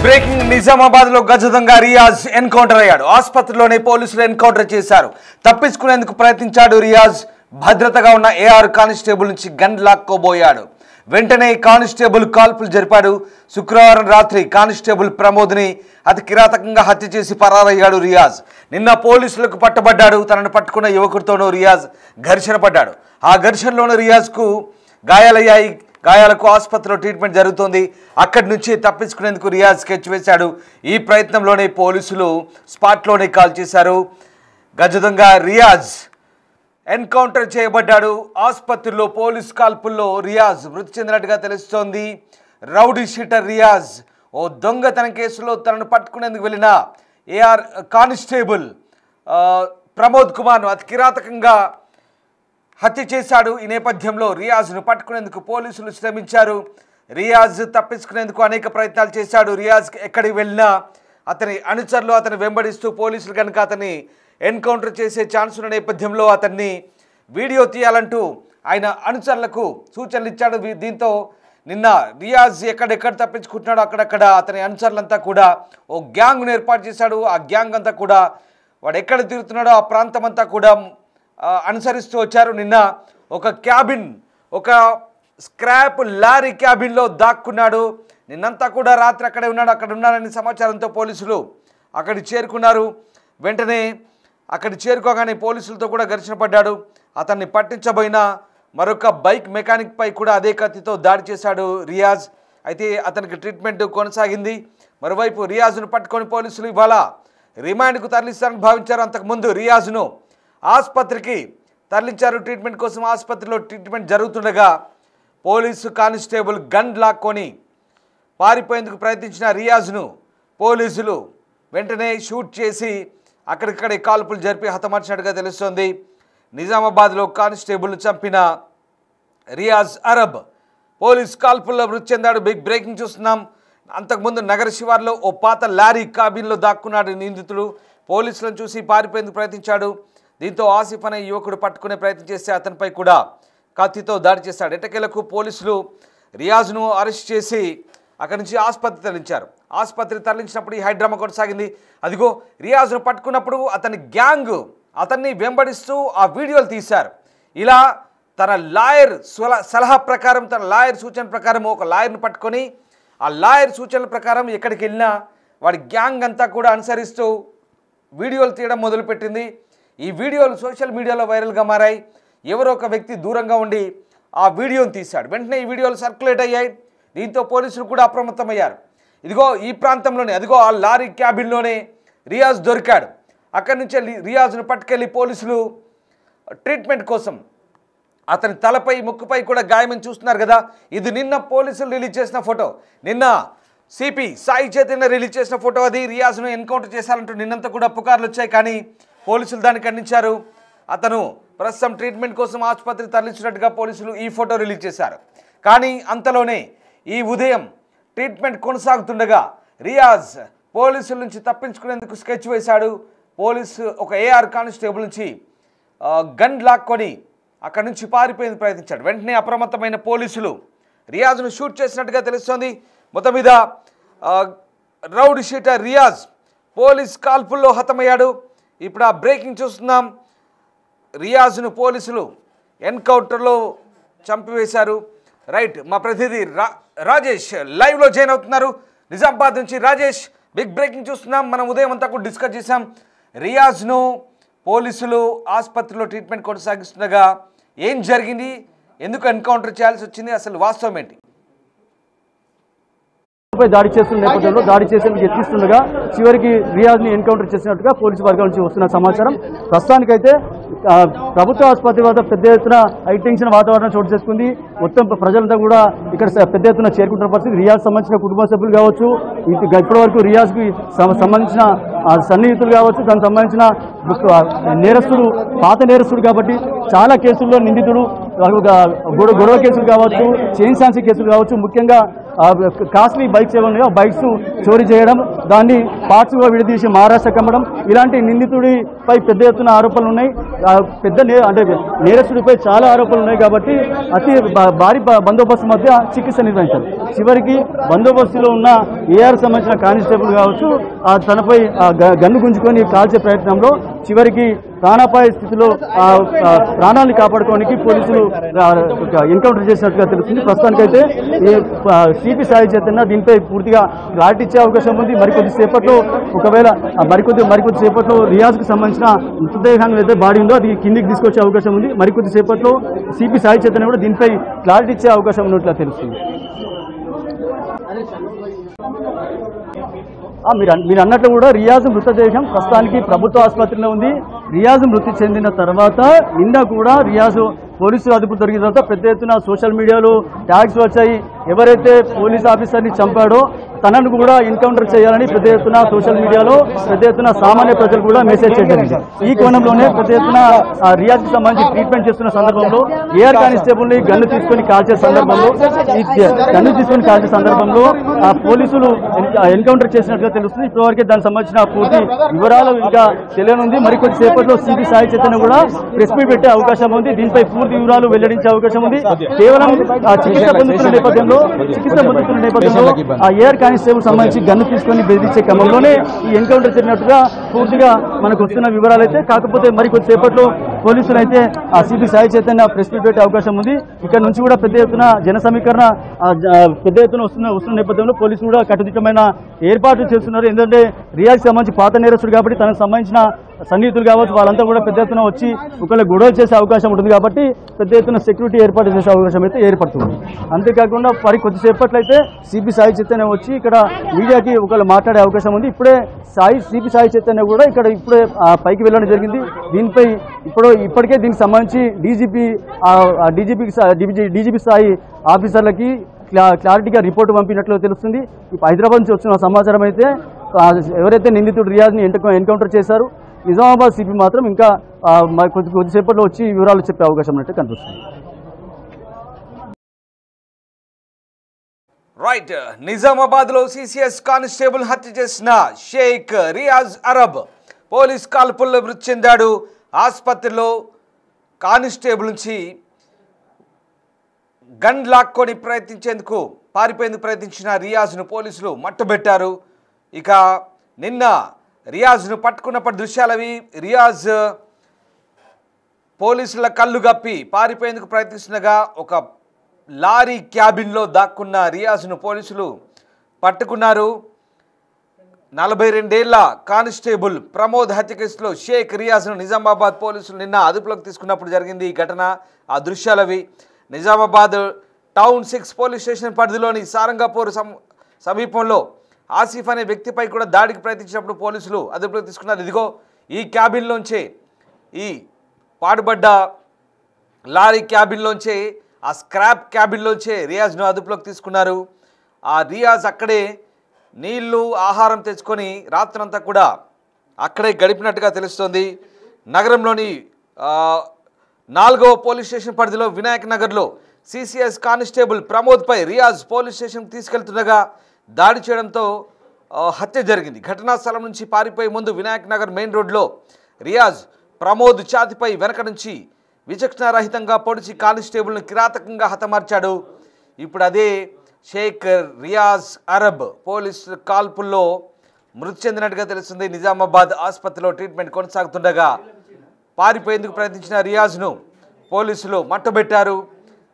Breaking Nizamabad లో గజదొంగ Riyaz encounter అయ్యాడు. ఆసుపత్రిలోనే పోలీసులు ఎన్కౌంటర్ చేశారు. తప్పించుకునేందుకు ప్రయత్నించాడు రియాజ్. భద్రతగా ఉన్న ఏఆర్ కానిస్టేబుల్ నుంచి గన్ లాక్కోబోయాడు. వెంటనే కానిస్టేబుల్ కాల్పులు జరిపాడు. శుక్రవారం రాత్రి కానిస్టేబుల్ ప్రమోద్ని అతి కిరాతకంగా హత్య చేసి పరారయ్యాడు రియాజ్. నిన్న పోలీసులకు పట్టబడ్డాడు. తనను పట్టుకున్న యువకుడితోనూ రియాజ్ ఘర్షణ పడ్డాడు. ఆ ఘర్షణలోనూ రియాజ్కు గాయాలయ్యాయి. గాయాలకు ఆసుపత్రిలో ట్రీట్మెంట్ జరుగుతోంది. అక్కడి నుంచి తప్పించుకునేందుకు రియాజ్ స్కెచ్ వేశాడు. ఈ ప్రయత్నంలోనే పోలీసులు స్పాట్లోనే కాల్ చేశారు. గజదొంగ రియాజ్ ఎన్కౌంటర్ చేయబడ్డాడు. ఆసుపత్రిలో పోలీసు కాల్పుల్లో రియాజ్ మృతి చెందినట్టుగా తెలుస్తోంది. రౌడీ షీటర్ రియాజ్ ఓ దొంగతనం కేసులో తనను పట్టుకునేందుకు వెళ్ళిన ఏఆర్ కానిస్టేబుల్ ప్రమోద్ కుమార్ను అతి కిరాతకంగా హత్య చేశాడు. ఈ నేపథ్యంలో రియాజ్ను పట్టుకునేందుకు పోలీసులు శ్రమించారు. రియాజ్ తప్పించుకునేందుకు అనేక ప్రయత్నాలు చేశాడు. రియాజ్ ఎక్కడికి వెళ్ళినా అతని అనుచరులు అతన్ని వెంబడిస్తూ పోలీసులు కనుక అతన్ని ఎన్కౌంటర్ చేసే ఛాన్స్ ఉన్న నేపథ్యంలో అతన్ని వీడియో తీయాలంటూ ఆయన అనుచరులకు సూచనలు ఇచ్చాడు. దీంతో నిన్న రియాజ్ ఎక్కడెక్కడ తప్పించుకుంటున్నాడో అక్కడక్కడ అతని అనుచరులంతా కూడా ఓ గ్యాంగ్ను ఏర్పాటు చేశాడు. ఆ గ్యాంగ్ అంతా కూడా వాడు ఎక్కడ తిరుగుతున్నాడో ఆ ప్రాంతం అంతా కూడా అనుసరిస్తూ వచ్చారు. నిన్న ఒక క్యాబిన్, ఒక స్క్రాప్ లారీ క్యాబిన్లో దాక్కున్నాడు. నిన్నంతా కూడా రాత్రి అక్కడే ఉన్నాడు. అక్కడ ఉన్నాడని సమాచారంతో పోలీసులు అక్కడికి చేరుకున్నారు. వెంటనే అక్కడికి చేరుకోగానే పోలీసులతో కూడా ఘర్షణ పడ్డాడు. అతన్ని పట్టించబోయిన మరొక బైక్ మెకానిక్ పై కూడా అదే కత్తితో దాడి చేశాడు రియాజ్. అయితే అతనికి ట్రీట్మెంట్ కొనసాగింది. మరోవైపు రియాజ్ను పట్టుకొని పోలీసులు ఇవాళ రిమాండ్కు తరలిస్తారని భావించారు. అంతకుముందు రియాజ్ను ఆసుపత్రికి తరలించారు ట్రీట్మెంట్ కోసం. ఆసుపత్రిలో ట్రీట్మెంట్ జరుగుతుండగా పోలీసు కానిస్టేబుల్ గన్ లాక్కొని పారిపోయేందుకు ప్రయత్నించిన రియాజ్ను పోలీసులు వెంటనే షూట్ చేసి అక్కడిక్కడే కాల్పులు జరిపి హతమార్చినట్టుగా తెలుస్తోంది. నిజామాబాద్లో కానిస్టేబుల్ను చంపిన రియాజ్ అరబ్ పోలీస్ కాల్పుల్లో మృతి చెందాడు. బిగ్ బ్రేకింగ్ చూస్తున్నాం. అంతకుముందు నగర శివార్లో ఓ పాత లారీ కాబిన్లో దాక్కున్నాడు నిందితుడు. పోలీసులను చూసి పారిపోయేందుకు ప్రయత్నించాడు. దీంతో ఆసిఫ్ అనే యువకుడు పట్టుకునే ప్రయత్నం చేస్తే అతనిపై కూడా కత్తితో దాడి చేశాడు. ఎట్టకేలకు పోలీసులు రియాజ్ను అరెస్ట్ చేసి అక్కడి నుంచి ఆసుపత్రి తరలించారు. ఆసుపత్రి తరలించినప్పుడు ఈ హైడ్రామా కొనసాగింది. అదిగో రియాజ్ను పట్టుకున్నప్పుడు అతని గ్యాంగ్ అతన్ని వెంబడిస్తూ ఆ వీడియోలు తీశారు. ఇలా తన లాయర్ సలహా ప్రకారం, తన లాయర్ సూచన ప్రకారం ఒక లాయర్ను పట్టుకొని ఆ లాయర్ సూచనల ప్రకారం ఎక్కడికి వెళ్ళినా వాడి గ్యాంగ్ అంతా కూడా అనుసరిస్తూ వీడియోలు తీయడం మొదలుపెట్టింది. ఈ వీడియోలు సోషల్ మీడియాలో వైరల్గా మారాయి. ఎవరో ఒక వ్యక్తి దూరంగా ఉండి ఆ వీడియోను తీశాడు. వెంటనే ఈ వీడియోలు సర్క్యులేట్ అయ్యాయి. దీంతో పోలీసులు కూడా అప్రమత్తమయ్యారు. ఇదిగో ఈ ప్రాంతంలోనే, అదిగో ఆ లారీ క్యాబిన్లోనే రియాజ్ దొరికాడు. అక్కడి నుంచే రియాజ్ను పట్టుకెళ్ళి పోలీసులు ట్రీట్మెంట్ కోసం అతని తలపై ముక్కుపై కూడా గాయమని చూస్తున్నారు కదా. ఇది నిన్న పోలీసులు రిలీజ్ చేసిన ఫోటో. నిన్న సిపి సాయి చైతన్య రిలీజ్ చేసిన ఫోటో. అది రియాజ్ను ఎన్కౌంటర్ చేశారంటూ నిన్నంతా కూడా పుకార్లు వచ్చాయి. కానీ పోలీసులు దాన్ని ఖండించారు. అతను ప్రస్తుతం ట్రీట్మెంట్ కోసం ఆసుపత్రికి తరలించినట్టుగా పోలీసులు ఈ ఫోటో రిలీజ్ చేశారు. కానీ అంతలోనే ఈ ఉదయం ట్రీట్మెంట్ కొనసాగుతుండగా రియాజ్ పోలీసుల నుంచి తప్పించుకునేందుకు స్కెచ్ వేశాడు. పోలీసు ఒక ఏఆర్ కానిస్టేబుల్ నుంచి గన్ లాక్కొని అక్కడి నుంచి పారిపోయేందుకు ప్రయత్నించాడు. వెంటనే అప్రమత్తమైన పోలీసులు రియాజ్ను షూట్ చేసినట్టుగా తెలుస్తోంది. మొత్తం మీద రౌడీ షీటర్ రియాజ్ పోలీస్ కాల్పుల్లో హతమయ్యాడు. ఇప్పుడు ఆ బ్రేకింగ్ చూస్తున్నాం. రియాజ్ను పోలీసులు ఎన్కౌంటర్లో చంపివేశారు. రైట్, మా ప్రతినిధి రాజేష్ లైవ్లో జాయిన్ అవుతున్నారు నిజామాబాద్ నుంచి. రాజేష్, బిగ్ బ్రేకింగ్ చూస్తున్నాం. మనం ఉదయం అంతా కూడా డిస్కస్ చేసాం. రియాజ్ను పోలీసులు ఆసుపత్రిలో ట్రీట్మెంట్ కొనసాగిస్తుండగా ఏం జరిగింది, ఎందుకు ఎన్కౌంటర్ చేయాల్సి వచ్చింది, అసలు వాస్తవం ఏంటి? దాడి చేస్తున్న నేపథ్యంలో దాడి చేసేందుకు యత్నిస్తుండగా చివరికి రియాజ్ని ఎన్కౌంటర్ చేసినట్టుగా పోలీసు వర్గాల నుంచి వస్తున్న సమాచారం. ప్రస్తుతానికైతే ప్రభుత్వ ఆసుపత్రి వద్ద పెద్ద ఎత్తున హైటెన్షన్ వాతావరణం చోటు చేసుకుంది. మొత్తం ప్రజలంతా కూడా ఇక్కడ పెద్ద ఎత్తున చేరుకుంటున్న పరిస్థితి. రియాజ్ సంబంధించిన కుటుంబ సభ్యులు కావచ్చు, ఇప్పటి వరకు రియాజ్కి సంబంధించిన సన్నిహితులు కావచ్చు, దానికి సంబంధించిన నేరస్తుడు, పాత నేరస్తుడు కాబట్టి చాలా కేసుల్లో నిందితుడు, గొడవ కేసులు కావచ్చు, చైన్ సాన్సీ కేసులు కావచ్చు, ముఖ్యంగా కాస్ట్లీ బైక్స్ ఏమో ఉన్నాయో బైక్స్ చోరీ చేయడం, దాన్ని పార్ట్స్గా విడదీసి మహారాష్ట్రకి అమ్మడం, ఇలాంటి నిందితుడిపై పెద్ద ఎత్తున ఆరోపణలు ఉన్నాయి. అంటే నేరస్తుడిపై చాలా ఆరోపణలు ఉన్నాయి కాబట్టి అతి భారీ బందోబస్తు మధ్య చికిత్స నిర్వహించారు. చివరికి బందోబస్తులో ఉన్న ఏఆర్ సంబంధించిన కానిస్టేబుల్ కావచ్చు తనపై గన్ను గుంజుకొని కాల్చే ప్రయత్నంలో చివరికి ప్రాణాపాయ స్థితిలో ప్రాణాన్ని కాపాడుకోవడానికి పోలీసులు ఎన్కౌంటర్ చేసినట్టుగా తెలుస్తుంది. ప్రస్తుతానికైతే ఈ సిపి సాయి చైతన్య దీనిపై పూర్తిగా క్లారిటీ ఇచ్చే అవకాశం ఉంది. మరికొద్ది సేపట్లో ఒకవేళ మరికొద్ది సేపట్లో రియాజ్కు సంబంధించిన మృతదేహాన్ని అయితే బాడీ ఉందో అది కిందికి తీసుకొచ్చే అవకాశం ఉంది. మరికొద్ది సేపట్లో సిపి సాయి చైతన్య కూడా దీనిపై క్లారిటీ ఇచ్చే అవకాశం ఉన్నట్లుగా తెలుస్తుంది. మీరు అన్నట్లు కూడా రియాజ్ మృతదేహం ప్రస్తుతానికి ప్రభుత్వ ఆసుపత్రిలో ఉంది. రియాజ్ మృతి చెందిన తర్వాత నిన్న కూడా రియాజ్ పోలీసులు అదుపు దొరికిన తర్వాత పెద్ద ఎత్తున సోషల్ మీడియాలో ట్యాగ్స్ వచ్చాయి. ఎవరైతే పోలీస్ ఆఫీసర్ని చంపాడో తనను కూడా ఎన్కౌంటర్ చేయాలని పెద్ద ఎత్తున సోషల్ మీడియాలో పెద్ద ఎత్తున సామాన్య ప్రజలు కూడా మెసేజ్ చేయడం. ఈ కోణంలోనే పెద్ద ఎత్తున రియాజ్కి సంబంధించి ట్రీట్మెంట్ చేస్తున్న సందర్భంలో ఏఆర్ కానిస్టేబుల్ని గన్ను తీసుకొని కాల్చే సందర్భంలో పోలీసులు ఎన్కౌంటర్ చేసినట్లుగా తెలుస్తుంది. ఇప్పటివరకే దానికి సంబంధించిన పూర్తి వివరాలు ఇంకా తెలియనుంది. మరికొద్ది సేపట్లో సిపి సాయి చైతన్య కూడా ప్రెస్ మీట్ పెట్టే అవకాశం ఉంది. దీనిపై పూర్తి వివరాలు వెల్లడించే అవకాశం ఉంది. కేవలం చికిత్స పొందుతున్న నేపథ్యంలో ఆ ఏఆర్ కానిస్టేబుల్ సంబంధించి గన్ను తీసుకొని బెదిరించే క్రమంలోనే ఈ ఎన్కౌంటర్ జరిగినట్టుగా పూర్తిగా మనకు వస్తున్న వివరాలు అయితే. కాకపోతే మరికొద్ది సేపట్లో పోలీసులు అయితే ఆ CP Sai Chaitanya press meet పెట్టే అవకాశం ఉంది. ఇక్కడ నుంచి కూడా పెద్ద ఎత్తున జన సమీకరణ పెద్ద ఎత్తున వస్తున్న నేపథ్యంలో పోలీసులు కూడా కట్టుదిట్టమైన ఏర్పాట్లు చేస్తున్నారు. ఎందుకంటే రియాజ్కి సంబంధించి పాత నేరస్తుడు కాబట్టి తనకు సంబంధించిన సన్నిహితులు కావచ్చు వాళ్ళంతా కూడా పెద్ద ఎత్తున వచ్చి ఒకవేళ గొడవ చేసే అవకాశం ఉంటుంది కాబట్టి పెద్ద ఎత్తున సెక్యూరిటీ ఏర్పాటు చేసే అవకాశం అయితే ఏర్పడుతుంది. అంతేకాకుండా మరి కొద్దిసేపట్లో అయితే సిపి సాయి చైతన్య వచ్చి ఇక్కడ మీడియాకి ఒకవేళ మాట్లాడే అవకాశం ఉంది. ఇప్పుడే సిపి సాయి చైతన్య కూడా ఇక్కడ ఇప్పుడే పైకి వెళ్ళడం జరిగింది. దీనిపై ఇప్పటికే దీనికి సంబంధించి డీజీపీ స్థాయి ఆఫీసర్లకి క్లారిటీగా రిపోర్టు పంపినట్లు తెలుస్తుంది. హైదరాబాద్ నుంచి వచ్చిన సమాచారం అయితే ఎవరైతే నిందితుడు రియాజ్ని ఎన్కౌంటర్ చేశారు నిజామాబాద్ సిపి మాత్రం ఇంకా కొద్దిసేపట్లో వచ్చి వివరాలు చెప్పే అవకాశం ఉన్నట్టు కనిపిస్తుంది. రైట్, నిజామాబాద్లో సిసిఎస్ కానిస్టేబుల్ హత్య చేసిన షేక్ రియాజ్ అరబ్ పోలీస్ కాల్పుల్లో మృతి చెందాడు. ఆసుపత్రిలో కానిస్టేబుల్ నుంచి గన్ లాక్కొని పారిపోయేందుకు ప్రయత్నించిన రియాజ్ను పోలీసులు మట్టుబెట్టారు. ఇక నిన్న రియాజ్ను పట్టుకున్నప్పటి దృశ్యాలవి. రియాజ్ పోలీసుల కళ్ళు గప్పి పారిపోయేందుకు ప్రయత్నిస్తుండగా ఒక లారీ క్యాబిన్లో దాక్కున్న రియాజ్ను పోలీసులు పట్టుకున్నారు. 42 ఏళ్ల కానిస్టేబుల్ ప్రమోద్ హత్య కేసులో షేక్ రియాజ్ను నిజామాబాద్ పోలీసులు నిన్న అదుపులోకి తీసుకున్నప్పుడు జరిగింది ఈ ఘటన. ఆ దృశ్యాలవి. నిజామాబాద్ టౌన్ 6 పోలీస్ స్టేషన్ పరిధిలోని సారంగపూర్ సమీపంలో ఆసిఫ్ అనే వ్యక్తిపై కూడా దాడికి ప్రయత్నించినప్పుడు పోలీసులు అదుపులోకి తీసుకున్నారు. ఇదిగో ఈ క్యాబిన్లోంచే, ఈ పాడుబడ్డ లారీ క్యాబిన్లోంచే, ఆ స్క్రాప్ క్యాబిన్లోంచే రియాజ్ను అదుపులోకి తీసుకున్నారు. ఆ రియాజ్ అక్కడే నీళ్లు ఆహారం తెచ్చుకొని రాత్రంతా కూడా అక్కడే గడిపినట్టుగా తెలుస్తోంది. నగరంలోని 4వ పోలీస్ స్టేషన్ పరిధిలో వినాయక్ నగర్లో సిసిఎస్ కానిస్టేబుల్ ప్రమోద్పై రియాజ్ పోలీస్ స్టేషన్కి తీసుకెళ్తుండగా దాడి చేయడంతో హత్య జరిగింది. ఘటనా స్థలం నుంచి పారిపోయే ముందు వినాయక్ నగర్ మెయిన్ రోడ్లో రియాజ్ ప్రమోద్ ఛాతిపై వెనక నుంచి విచక్షణారహితంగా పొడిచి కానిస్టేబుల్ను కిరాతకంగా హతమార్చాడు. ఇప్పుడు అదే షేక్ రియాజ్ అరబ్ పోలీసు కాల్పుల్లో మృతి చెందినట్టుగా తెలుస్తుంది. నిజామాబాద్ ఆసుపత్రిలో ట్రీట్మెంట్ కొనసాగుతుండగా పారిపోయేందుకు ప్రయత్నించిన రియాజ్ను పోలీసులు మట్టుబెట్టారు.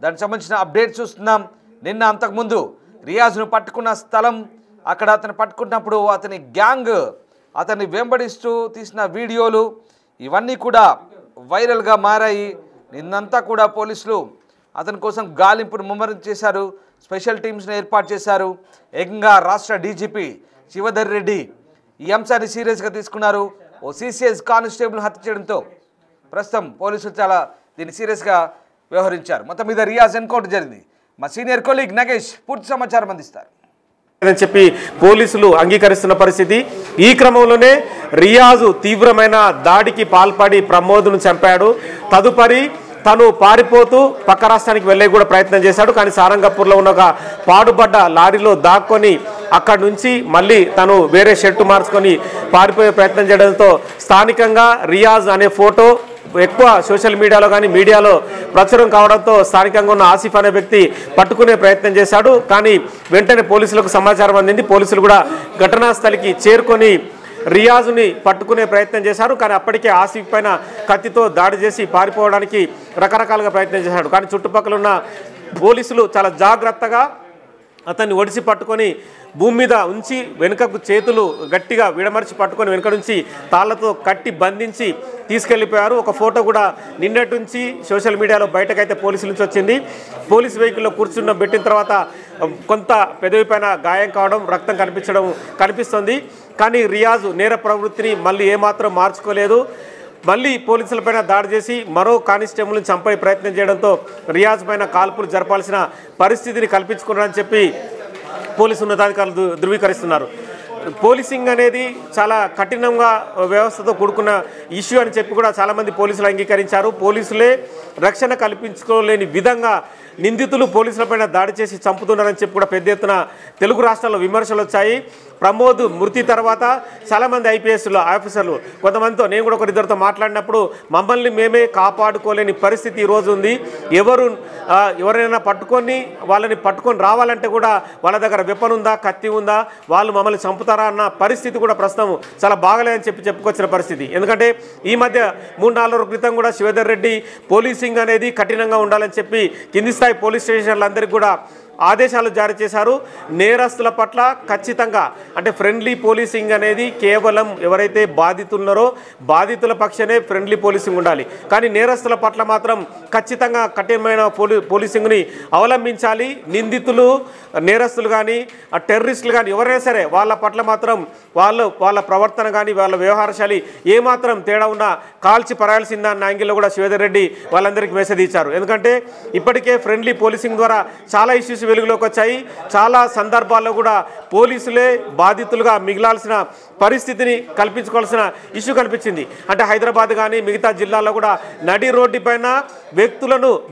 దానికి సంబంధించిన అప్డేట్ చూస్తున్నాం. నిన్న అంతకుముందు రియాజ్ను పట్టుకున్న స్థలం, అక్కడ అతను పట్టుకున్నప్పుడు అతని గ్యాంగ్ అతన్ని వెంబడిస్తూ తీసిన వీడియోలు ఇవన్నీ కూడా వైరల్గా మారాయి. నిన్నంతా కూడా పోలీసులు అతని కోసం గాలింపును ముమ్మరం చేశారు. స్పెషల్ టీమ్స్ను ఏర్పాటు చేశారు. ఏకంగా రాష్ట్ర డీజీపీ శివధర్ రెడ్డి ఈ అంశాన్ని సీరియస్గా తీసుకున్నారు. ఓ సిసిఎస్ కానిస్టేబుల్ హత్య చేయడంతో ప్రస్తుతం పోలీసులు చాలా దీన్ని సీరియస్గా వ్యవహరించారు. మొత్తం మీద రియాజ్ ఎన్కౌంటర్ జరిగింది. మా సీనియర్ కొలీగ్ నగేష్ పూర్తి సమాచారం అందిస్తారు అని చెప్పి పోలీసులు అంగీకరిస్తున్న పరిస్థితి. ఈ క్రమంలోనే రియాజ్ తీవ్రమైన దాడికి పాల్పడి ప్రమోద్ను చంపాడు. తదుపరి తను పారిపోతూ పక్క రాష్ట్రానికి వెళ్ళే కూడా ప్రయత్నం చేశాడు. కానీ సారంగపూర్లో ఉన్న ఒక పాడుబడ్డ లారీలో దాక్కొని అక్కడి నుంచి మళ్ళీ తను వేరే షర్టు మార్చుకొని పారిపోయే ప్రయత్నం చేయడంతో స్థానికంగా రియాజ్ అనే ఫోటో ఎక్కువ సోషల్ మీడియాలో కానీ మీడియాలో ప్రచురం కావడంతో స్థానికంగా ఉన్న ఆసిఫ్ అనే వ్యక్తి పట్టుకునే ప్రయత్నం చేశాడు. కానీ వెంటనే పోలీసులకు సమాచారం అందింది. పోలీసులు కూడా ఘటనా స్థలికి చేరుకొని రియాజ్ని పట్టుకునే ప్రయత్నం చేశారు. కానీ అప్పటికే ఆసిఫ్ పైన కత్తితో దాడి చేసి పారిపోవడానికి రకరకాలుగా ప్రయత్నం చేశాడు. కానీ చుట్టుపక్కల ఉన్న పోలీసులు చాలా జాగ్రత్తగా అతన్ని ఒడిసి పట్టుకొని భూమి మీద ఉంచి వెనుకకు చేతులు గట్టిగా విడమర్చి పట్టుకొని వెనుక నుంచి తాళ్లతో కట్టి బంధించి తీసుకెళ్లిపోయారు. ఒక ఫోటో కూడా నిన్నటి నుంచి సోషల్ మీడియాలో బయటకైతే పోలీసుల నుంచి వచ్చింది. పోలీస్ వెహికల్లో కూర్చున్న పెట్టిన తర్వాత కొంత పెదవి పైన గాయం కావడం, రక్తం కనిపిస్తుంది. కానీ రియాజ్ నేర ప్రవృత్తిని మళ్ళీ ఏమాత్రం మార్చుకోలేదు. మళ్ళీ పోలీసులపైన దాడి చేసి మరో కానిస్టేబుల్ని చంపే ప్రయత్నం చేయడంతో రియాజ్ పైన కాల్పులు జరపాల్సిన పరిస్థితిని కల్పించుకున్నారని చెప్పి పోలీసు ఉన్నతాధికారులు ధృవీకరిస్తున్నారు. పోలీసింగ్ అనేది చాలా కఠినంగా వ్యవస్థతో కూడుకున్న ఇష్యూ అని చెప్పి కూడా చాలామంది పోలీసులు అంగీకరించారు. పోలీసులే రక్షణ కల్పించుకోలేని విధంగా నిందితులు పోలీసులపైన దాడి చేసి చంపుతున్నారని చెప్పి కూడా పెద్ద ఎత్తున తెలుగు రాష్ట్రాల్లో విమర్శలు వచ్చాయి. ప్రమోద్ మృతి తర్వాత చాలామంది ఐపీఎస్లు ఆఫీసర్లు కొంతమందితో నేను కూడా ఒకరిద్దరితో మాట్లాడినప్పుడు మమ్మల్ని మేమే కాపాడుకోలేని పరిస్థితి ఈరోజు ఉంది. ఎవరైనా వాళ్ళని పట్టుకొని రావాలంటే కూడా వాళ్ళ దగ్గర వెపన్ ఉందా, కత్తి ఉందా, వాళ్ళు మమ్మల్ని చంపుతారా అన్న పరిస్థితి కూడా ప్రస్తుతం చాలా బాగలేదని చెప్పుకొచ్చిన పరిస్థితి. ఎందుకంటే ఈ మధ్య 3-4 రోజుల క్రితం కూడా శివధర్ రెడ్డి పోలీసింగ్ అనేది కఠినంగా ఉండాలని చెప్పి కింది స్థాయి పోలీస్ స్టేషన్లందరికీ కూడా ఆదేశాలు జారీ చేశారు. నేరస్తుల పట్ల ఖచ్చితంగా అంటే ఫ్రెండ్లీ పోలీసింగ్ అనేది కేవలం ఎవరైతే బాధితున్నారో బాధితుల పక్షనే ఫ్రెండ్లీ పోలీసింగ్ ఉండాలి. కానీ నేరస్తుల పట్ల మాత్రం ఖచ్చితంగా కఠినమైన పోలీసింగ్ని అవలంబించాలి. నిందితులు, నేరస్తులు కానీ టెర్రరిస్టులు కానీ ఎవరైనా సరే వాళ్ళ పట్ల మాత్రం వాళ్ళ ప్రవర్తన కానీ వాళ్ళ వ్యవహారశాలి ఏమాత్రం తేడా ఉన్నా కాల్చి పరాయాల్సిందన్న యాంగిల్లో కూడా శివధర్ రెడ్డి వాళ్ళందరికీ మెసేజ్ ఇచ్చారు. ఎందుకంటే ఇప్పటికే ఫ్రెండ్లీ పోలీసింగ్ ద్వారా చాలా ఇష్యూస్ వెలుగులోకి వచ్చాయి. చాలా సందర్భాల్లో కూడా పోలీసులే బాధితులుగా మిగిలాల్సిన పరిస్థితిని కల్పించుకోవాల్సిన ఇష్యూ కనిపించింది. అంటే హైదరాబాద్ కానీ మిగతా జిల్లాల్లో కూడా నడి రోడ్డు పైన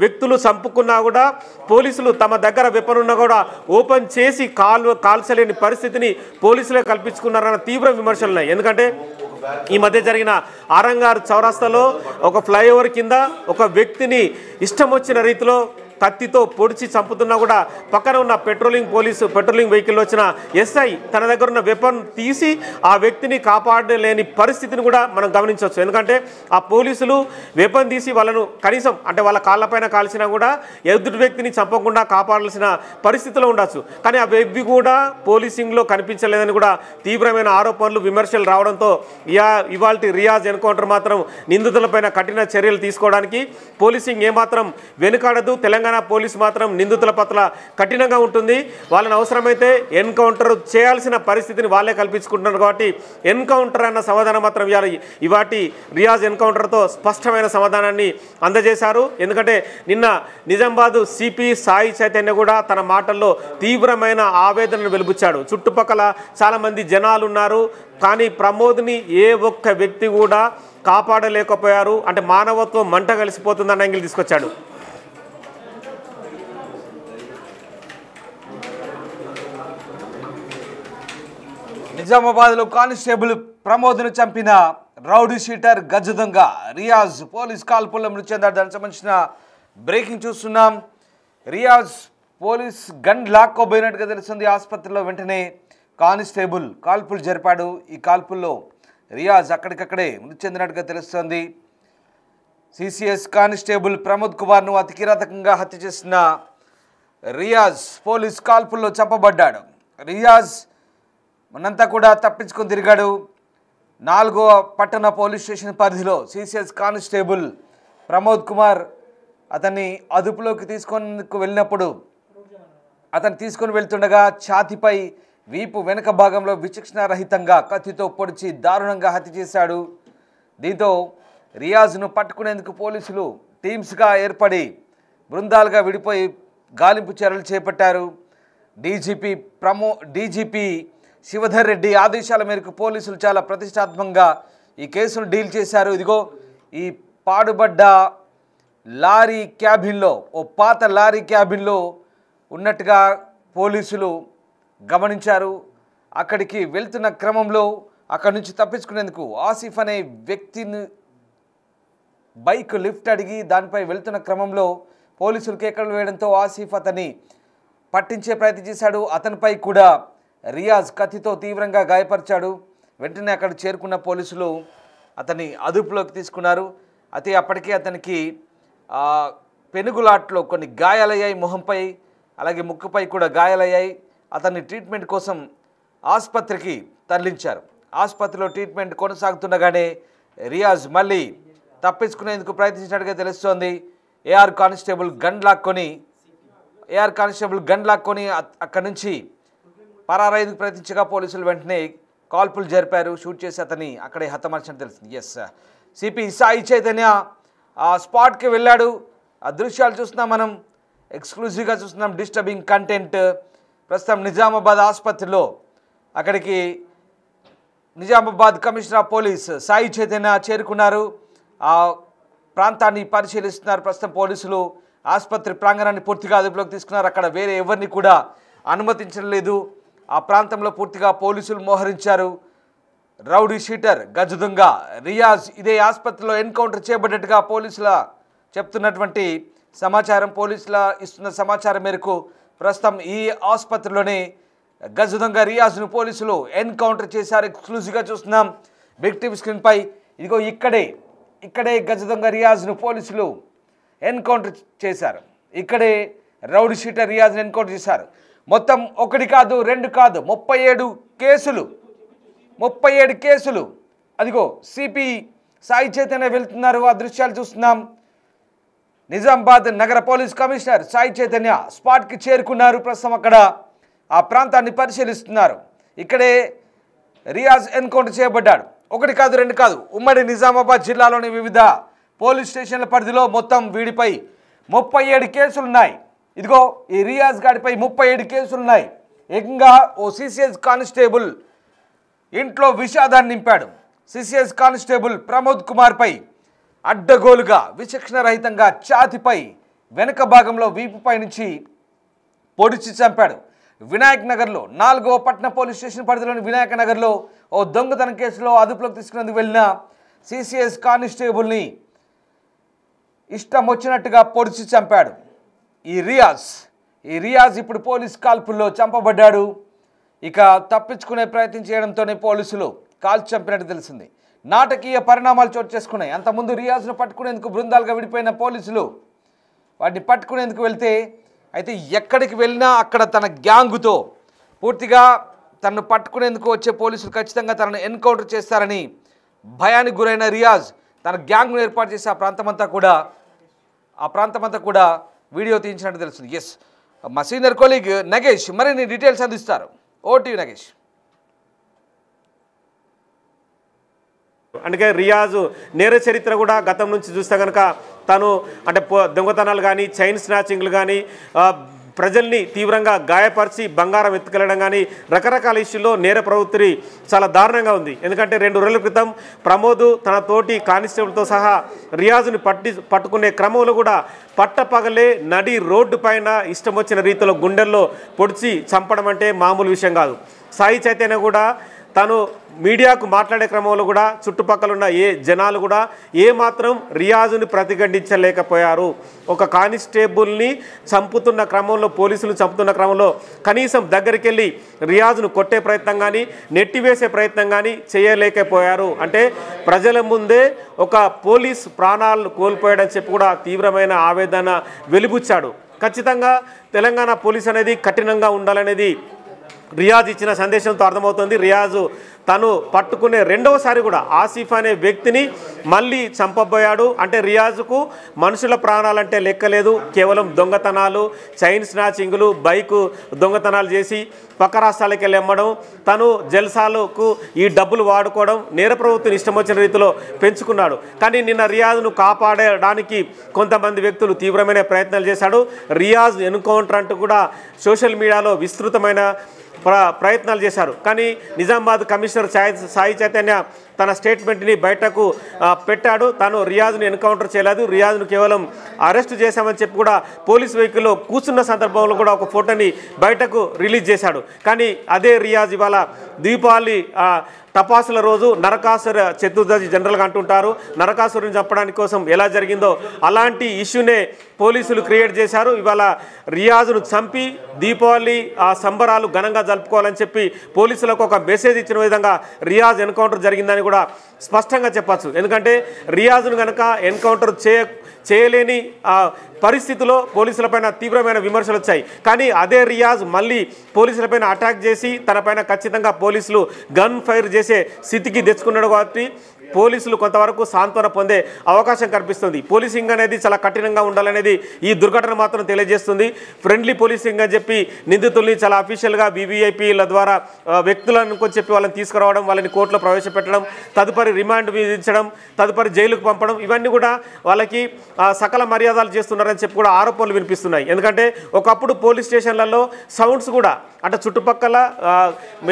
వ్యక్తులు చంపుకున్నా కూడా పోలీసులు తమ దగ్గర వెపన్ ఉన్నా కూడా ఓపెన్ చేసి కాల్చలేని పరిస్థితిని పోలీసులే కల్పించుకున్నారన్న తీవ్ర విమర్శలు ఉన్నాయి. ఎందుకంటే ఈ మధ్య జరిగిన ఆరంగార్ చౌరస్తాలో ఒక ఫ్లైఓవర్ కింద ఒక వ్యక్తిని ఇష్టం వచ్చిన రీతిలో కత్తితో పొడిచి చంపుతున్నా కూడా పక్కన ఉన్న పెట్రోలింగ్ వెహికల్లో వచ్చిన ఎస్ఐ తన దగ్గర ఉన్న వెపన్ తీసి ఆ వ్యక్తిని కాపాడలేని పరిస్థితిని కూడా మనం గమనించవచ్చు. ఎందుకంటే ఆ పోలీసులు వెపన్ తీసి వాళ్ళను కనీసం అంటే వాళ్ళ కాళ్ళపైన కాల్చినా కూడా ఎదుటి వ్యక్తిని చంపకుండా కాపాడాల్సిన పరిస్థితిలో ఉండొచ్చు. కానీ ఆ వ్యక్తి కూడా పోలీసింగ్లో కనిపించలేదని కూడా తీవ్రమైన ఆరోపణలు, విమర్శలు రావడంతో ఇవాల్టి రియాజ్ ఎన్కౌంటర్ మాత్రం నిందితులపైన కఠిన చర్యలు తీసుకోవడానికి పోలీసింగ్ ఏమాత్రం వెనుకాడదు. తెలంగాణ పోలీసు మాత్రం నిందితుల పట్ల కఠినంగా ఉంటుంది. వాళ్ళని అవసరమైతే ఎన్కౌంటర్ చేయాల్సిన పరిస్థితిని వాళ్ళే కల్పించుకుంటున్నారు. కాబట్టి ఎన్కౌంటర్ అన్న సమాధానం మాత్రం ఇవాటి రియాజ్ ఎన్కౌంటర్తో స్పష్టమైన సమాధానాన్ని అందజేశారు. ఎందుకంటే నిన్న నిజామాబాద్ సిపి సాయి చైతన్య కూడా తన మాటల్లో తీవ్రమైన ఆవేదనను వెలుబుచ్చాడు. చుట్టుపక్కల చాలామంది జనాలు ఉన్నారు, కానీ ప్రమోద్ని ఏ ఒక్క వ్యక్తి కూడా కాపాడలేకపోయారు. అంటే మానవత్వం మంట కలిసిపోతుందన్న యాంగిల్ తీసుకొచ్చాడు. నిజామాబాద్లో కానిస్టేబుల్ ప్రమోద్ను చంపిన రౌడీ షీటర్ గజ దొంగ రియాజ్ పోలీస్ కాల్పుల్లో మృతి చెందాడు. దానికి సంబంధించిన బ్రేకింగ్ చూస్తున్నాం. రియాజ్ పోలీస్ గన్ లాక్కోబోయినట్టుగా తెలుస్తుంది. ఆసుపత్రిలో వెంటనే కానిస్టేబుల్ కాల్పులు జరిపాడు. ఈ కాల్పుల్లో రియాజ్ అక్కడికక్కడే మృతి చెందినట్టుగా తెలుస్తోంది. సిసిఎస్ కానిస్టేబుల్ ప్రమోద్ కుమార్ను అతి కిరాతకంగా హత్య చేసిన రియాజ్ పోలీస్ కాల్పుల్లో చంపబడ్డాడు. రియాజ్ మనంతా కూడా తప్పించుకొని తిరిగాడు. 4వ పట్టణ పోలీస్ స్టేషన్ పరిధిలో సిసిఎస్ కానిస్టేబుల్ ప్రమోద్ కుమార్ అతన్ని అదుపులోకి తీసుకొని వెళ్తుండగా ఛాతీపై, వీపు వెనుక భాగంలో విచక్షణారహితంగా కత్తితో పొడిచి దారుణంగా హత్య చేశాడు. దీంతో రియాజ్ను పట్టుకునేందుకు పోలీసులు టీమ్స్గా ఏర్పడి బృందాలుగా విడిపోయి గాలింపు చర్యలు చేపట్టారు. డీజీపీ శివధర్ రెడ్డి ఆదేశాల మేరకు పోలీసులు చాలా ప్రతిష్టాత్మకంగా ఈ కేసును డీల్ చేశారు. ఇదిగో ఈ పాడుబడ్డ లారీ క్యాబిన్లో, ఓ పాత లారీ క్యాబిన్లో ఉన్నట్టుగా పోలీసులు గమనించారు. అక్కడికి వెళ్తున్న క్రమంలో అక్కడి నుంచి తప్పించుకునేందుకు ఆసిఫ్ అనే వ్యక్తిని బైక్ లిఫ్ట్ అడిగి దానిపై వెళ్తున్న క్రమంలో పోలీసులు కేకలు వేయడంతో ఆసిఫ్ అతన్ని పట్టించే ప్రయత్నం చేశాడు. అతనిపై కూడా రియాజ్ కత్తితో తీవ్రంగా గాయపరిచాడు. వెంటనే అక్కడ చేరుకున్న పోలీసులు అతన్ని అదుపులోకి తీసుకున్నారు. అయితే అప్పటికే అతనికి పెనుగులాట్లో కొన్ని గాయాలయ్యాయి, మొహంపై అలాగే ముక్కుపై కూడా గాయాలయ్యాయి. అతన్ని ట్రీట్మెంట్ కోసం ఆసుపత్రికి తరలించారు. ఆసుపత్రిలో ట్రీట్మెంట్ కొనసాగుతుండగానే రియాజ్ మళ్ళీ తప్పించుకునేందుకు ప్రయత్నించినట్టుగా తెలుస్తోంది. ఏఆర్ కానిస్టేబుల్ గన్ లాక్కొని అక్కడి నుంచి పరారైందుకు ప్రయత్నించగా పోలీసులు వెంటనే కాల్పులు జరిపారు. షూట్ చేసి అతన్ని అక్కడే హతమార్చినట్టు తెలిసింది. ఎస్, సిపి సాయి చైతన్య ఆ స్పాట్కి వెళ్ళాడు. ఆ దృశ్యాలు చూస్తున్నాం, మనం ఎక్స్క్లూజివ్గా చూస్తున్నాం. Disturbing content. ప్రస్తుతం నిజామాబాద్ ఆసుపత్రిలో అక్కడికి Nizamabad commissioner of police Sai Chaitanya చేరుకున్నారు. ఆ ప్రాంతాన్ని పరిశీలిస్తున్నారు. ప్రస్తుతం పోలీసులు ఆసుపత్రి ప్రాంగణాన్ని పూర్తిగా అదుపులోకి తీసుకున్నారు. అక్కడ వేరే ఎవరిని కూడా అనుమతించడం లేదు. ఆ ప్రాంతంలో పూర్తిగా పోలీసులు మోహరించారు. రౌడీ షీటర్ గజ దొంగ రియాజ్ ఇదే ఆసుపత్రిలో ఎన్కౌంటర్ చేయబడ్డట్టుగా పోలీసుల చెప్తున్నటువంటి సమాచారం. పోలీసుల ఇస్తున్న సమాచారం మేరకు ప్రస్తుతం ఈ ఆసుపత్రిలోనే గజ దొంగ రియాజ్ను పోలీసులు ఎన్కౌంటర్ చేశారు. ఎక్స్క్లూజివ్గా చూస్తున్నాం బిగ్ టీవీ స్క్రీన్పై. ఇదిగో ఇక్కడే గజ దొంగ రియాజ్ను పోలీసులు ఎన్కౌంటర్ చేశారు. ఇక్కడే రౌడీ షీటర్ రియాజ్ను ఎన్కౌంటర్ చేశారు. మొత్తం 1 కాదు 2 కాదు 37 కేసులు. అదిగో సిపి సాయి చైతన్య వెళ్తున్నారు. ఆ దృశ్యాలు చూస్తున్నాం. నిజామాబాద్ నగర పోలీస్ కమిషనర్ సాయి చైతన్య స్పాట్కి చేరుకున్నారు. ప్రస్తుతం అక్కడ ఆ ప్రాంతాన్ని పరిశీలిస్తున్నారు. ఇక్కడే రియాజ్ ఎన్కౌంటర్ చేయబడ్డాడు. 1 కాదు 2 కాదు, ఉమ్మడి నిజామాబాద్ జిల్లాలోని వివిధ పోలీస్ స్టేషన్ల పరిధిలో మొత్తం వీడిపై 37 కేసులున్నాయి. ఇదిగో ఈ రియాజ్ గాడిపై 37 కేసులున్నాయి. ఏకంగా ఓ సిసిఎస్ కానిస్టేబుల్ ఇంట్లో విషాదాన్ని నింపాడు. సిసిఎస్ కానిస్టేబుల్ ప్రమోద్ కుమార్పై అడ్డగోలుగా విచక్షణ రహితంగా ఛాతిపై వెనుక భాగంలో వీపుపై నుంచి పొడిచి చంపాడు. వినాయక్ నగర్లో 4వ పట్టణ పోలీస్ స్టేషన్ పరిధిలోని వినాయక నగర్లో ఓ దొంగతనం కేసులో అదుపులోకి తీసుకునేందుకు వెళ్ళిన సిసిఎస్ కానిస్టేబుల్ని ఇష్టం వచ్చినట్టుగా పొడిచి చంపాడు. ఈ రియాజ్ ఇప్పుడు పోలీస్ కాల్పుల్లో చంపబడ్డాడు. ఇక తప్పించుకునే ప్రయత్నం చేయడంతోనే పోలీసులు కాల్చి చంపినట్టు తెలిసింది. నాటకీయ పరిణామాలు చోటు చేసుకున్నాయి. అంతకుముందు రియాజ్ను పట్టుకునేందుకు బృందాలుగా విడిపోయిన పోలీసులు వాటిని పట్టుకునేందుకు వెళ్తే అయితే ఎక్కడికి వెళ్ళినా అక్కడ తన గ్యాంగుతో పూర్తిగా తనను పట్టుకునేందుకు వచ్చే పోలీసులు ఖచ్చితంగా తనను ఎన్కౌంటర్ చేస్తారని భయానికి గురైన రియాజ్ తన గ్యాంగ్ను ఏర్పాటు చేసి ఆ ప్రాంతమంతా కూడా వీడియో తీయించినట్టు తెలుస్తుంది. ఎస్, మా సీనియర్ కొలీగ్ నగేష్ మరిన్ని డీటెయిల్స్ అందిస్తారు. ఓటీవీ నగేష్. అందుకే రియాజ్ నేర చరిత్ర కూడా గతం నుంచి చూస్తే కనుక తను అంటే దొంగతనాలు కానీ చైన్ స్నాచింగ్లు కానీ ప్రజల్ని తీవ్రంగా గాయపరిచి బంగారం ఎత్తుకెళ్లడం కానీ రకరకాల ఇష్యూల్లో నేర ప్రవృత్తి చాలా దారుణంగా ఉంది. ఎందుకంటే 2 రోజుల క్రితం ప్రమోద్ తన తోటి కానిస్టేబుల్తో సహా రియాజ్ని పట్టుకునే క్రమంలో కూడా పట్టపగలే నడి రోడ్డు పైన ఇష్టం వచ్చిన రీతిలో గుండెల్లో పొడిచి చంపడం అంటే మామూలు విషయం కాదు. సాయి చైతన్య కూడా తను మీడియాకు మాట్లాడే క్రమంలో కూడా చుట్టుపక్కల ఉన్న జనాలు కూడా ఏమాత్రం రియాజ్ని ప్రతిఘటించలేకపోయారు. ఒక కానిస్టేబుల్ని చంపుతున్న క్రమంలో, పోలీసులు చంపుతున్న క్రమంలో కనీసం దగ్గరికి వెళ్ళి రియాజ్ను కొట్టే ప్రయత్నం కానీ నెట్టివేసే ప్రయత్నం కానీ చేయలేకపోయారు. అంటే ప్రజల ముందే ఒక పోలీస్ ప్రాణాలను కోల్పోయాడని చెప్పి కూడా తీవ్రమైన ఆవేదన వెలిబుచ్చాడు. ఖచ్చితంగా తెలంగాణ పోలీస్ అనేది కఠినంగా ఉండాలనేది రియాజ్ ఇచ్చిన సందేశంతో అర్థమవుతుంది. రియాజ్ తను పట్టుకునే రెండవసారి కూడా ఆసిఫ్ అనే వ్యక్తిని మళ్ళీ చంపబోయాడు. అంటే రియాజ్కు మనుషుల ప్రాణాలంటే లెక్కలేదు. కేవలం దొంగతనాలు, చైన్ స్నాచింగ్లు, బైకు దొంగతనాలు చేసి పక్క రాష్ట్రాలకు వెళ్ళి అమ్మడం, తను జల్సాలకు ఈ డబ్బులు వాడుకోవడం, నేర ప్రవృత్తిని ఇష్టం వచ్చిన రీతిలో పెంచుకున్నాడు. కానీ నిన్న రియాజ్ను కాపాడడానికి కొంతమంది వ్యక్తులు తీవ్రమైన ప్రయత్నాలు చేశాడు. రియాజ్ ఎన్కౌంటర్ అంటూ కూడా సోషల్ మీడియాలో విస్తృతమైన ప్రయత్నాలు చేశారు. కానీ నిజామాబాద్ కమిషనర్ సాయి చైతన్య తన స్టేట్మెంట్ని బయటకు పెట్టాడు. తాను రియాజ్ను ఎన్కౌంటర్ చేయలేదు, రియాజ్ను కేవలం అరెస్ట్ చేశామని చెప్పి కూడా పోలీస్ వెహికల్లో కూర్చున్న సందర్భంలో కూడా ఒక ఫోటోని బయటకు రిలీజ్ చేశాడు. కానీ అదే రియాజ్ ఇవాళ దీపావళి టపాసుల రోజు నరకాసుర చతుర్దశి జనరల్గా అంటుంటారు. నరకాసురుని చంపడానికి కోసం ఎలా జరిగిందో అలాంటి ఇష్యూనే పోలీసులు క్రియేట్ చేశారు. ఇవాళ రియాజ్ను చంపి దీపావళి సంబరాలు ఘనంగా జరుపుకోవాలని చెప్పి పోలీసులకు ఒక మెసేజ్ ఇచ్చిన విధంగా రియాజ్ ఎన్కౌంటర్ జరిగిందని కూడా స్పష్టంగా చెప్పచ్చు. ఎందుకంటే రియాజ్ను కనుక ఎన్కౌంటర్ చేయలేని పరిస్థితిలో పోలీసులపైన తీవ్రమైన విమర్శలు వచ్చాయి. కానీ అదే రియాజ్ మళ్ళీ పోలీసులపైన అటాక్ చేసి తనపైన ఖచ్చితంగా పోలీసులు గన్ ఫైర్ చేసే స్థితికి తెచ్చుకున్నాడు. కాబట్టి పోలీసులు కొంతవరకు సాంత్వన పొందే అవకాశం కనిపిస్తుంది. పోలీసింగ్ అనేది చాలా కఠినంగా ఉండాలనేది ఈ దుర్ఘటన మాత్రం తెలియజేస్తుంది. ఫ్రెండ్లీ పోలీసింగ్ అని చెప్పి నిందితుల్ని చాలా అఫీషియల్గా వీవీఐపీల ద్వారా వ్యక్తులను చెప్పి వాళ్ళని తీసుకురావడం, వాళ్ళని కోర్టులో ప్రవేశపెట్టడం, తదుపరి రిమాండ్ విధించడం, తదుపరి జైలుకు పంపడం, ఇవన్నీ కూడా వాళ్ళకి సకల మర్యాదలు చేస్తున్నారని చెప్పి కూడా ఆరోపణలు వినిపిస్తున్నాయి. ఎందుకంటే ఒకప్పుడు పోలీస్ స్టేషన్లలో సౌండ్స్ కూడా అంటే చుట్టుపక్కల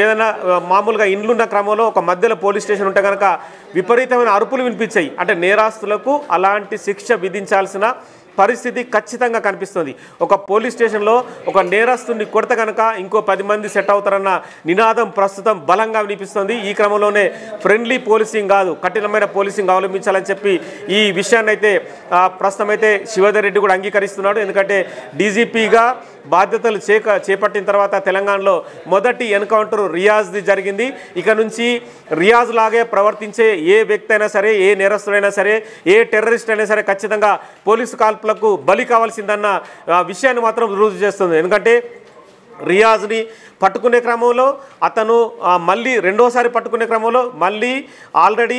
ఏదైనా మామూలుగా ఇండ్లున్న క్రమంలో ఒక మధ్యలో పోలీస్ స్టేషన్ ఉంటే కనుక విపరీతమైన అరుపులు వినిపించాయి. అంటే నేరస్తులకు అలాంటి శిక్ష విధించాల్సిన పరిస్థితి ఖచ్చితంగా కనిపిస్తుంది. ఒక పోలీస్ స్టేషన్లో ఒక నేరస్తుని కొడితే కనుక ఇంకో 10 మంది సెట్ అవుతారన్న నినాదం ప్రస్తుతం బలంగా వినిపిస్తుంది. ఈ క్రమంలోనే ఫ్రెండ్లీ పోలీసింగ్ కాదు, కఠినమైన పోలీసింగ్ అవలంబించాలని చెప్పి ఈ విషయాన్ని అయితే ప్రస్తుతం అయితే శివధర్ రెడ్డి కూడా అంగీకరిస్తున్నాడు. ఎందుకంటే డీజీపీగా బాధ్యతలు చేపట్టిన తర్వాత తెలంగాణలో మొదటి ఎన్కౌంటర్ రియాజ్ది జరిగింది. ఇక నుంచి రియాజ్ లాగే ప్రవర్తించే ఏ వ్యక్తి అయినా సరే, ఏ నేరస్తుడైనా సరే, ఏ టెర్రరిస్ట్ అయినా సరే ఖచ్చితంగా పోలీసు కాల్పులకు బలి కావాల్సిందన్న విషయాన్ని మాత్రం రుజువు చేస్తుంది. ఎందుకంటే రియాజ్ని పట్టుకునే క్రమంలో అతను మళ్ళీ రెండోసారి పట్టుకునే క్రమంలో మళ్ళీ ఆల్రెడీ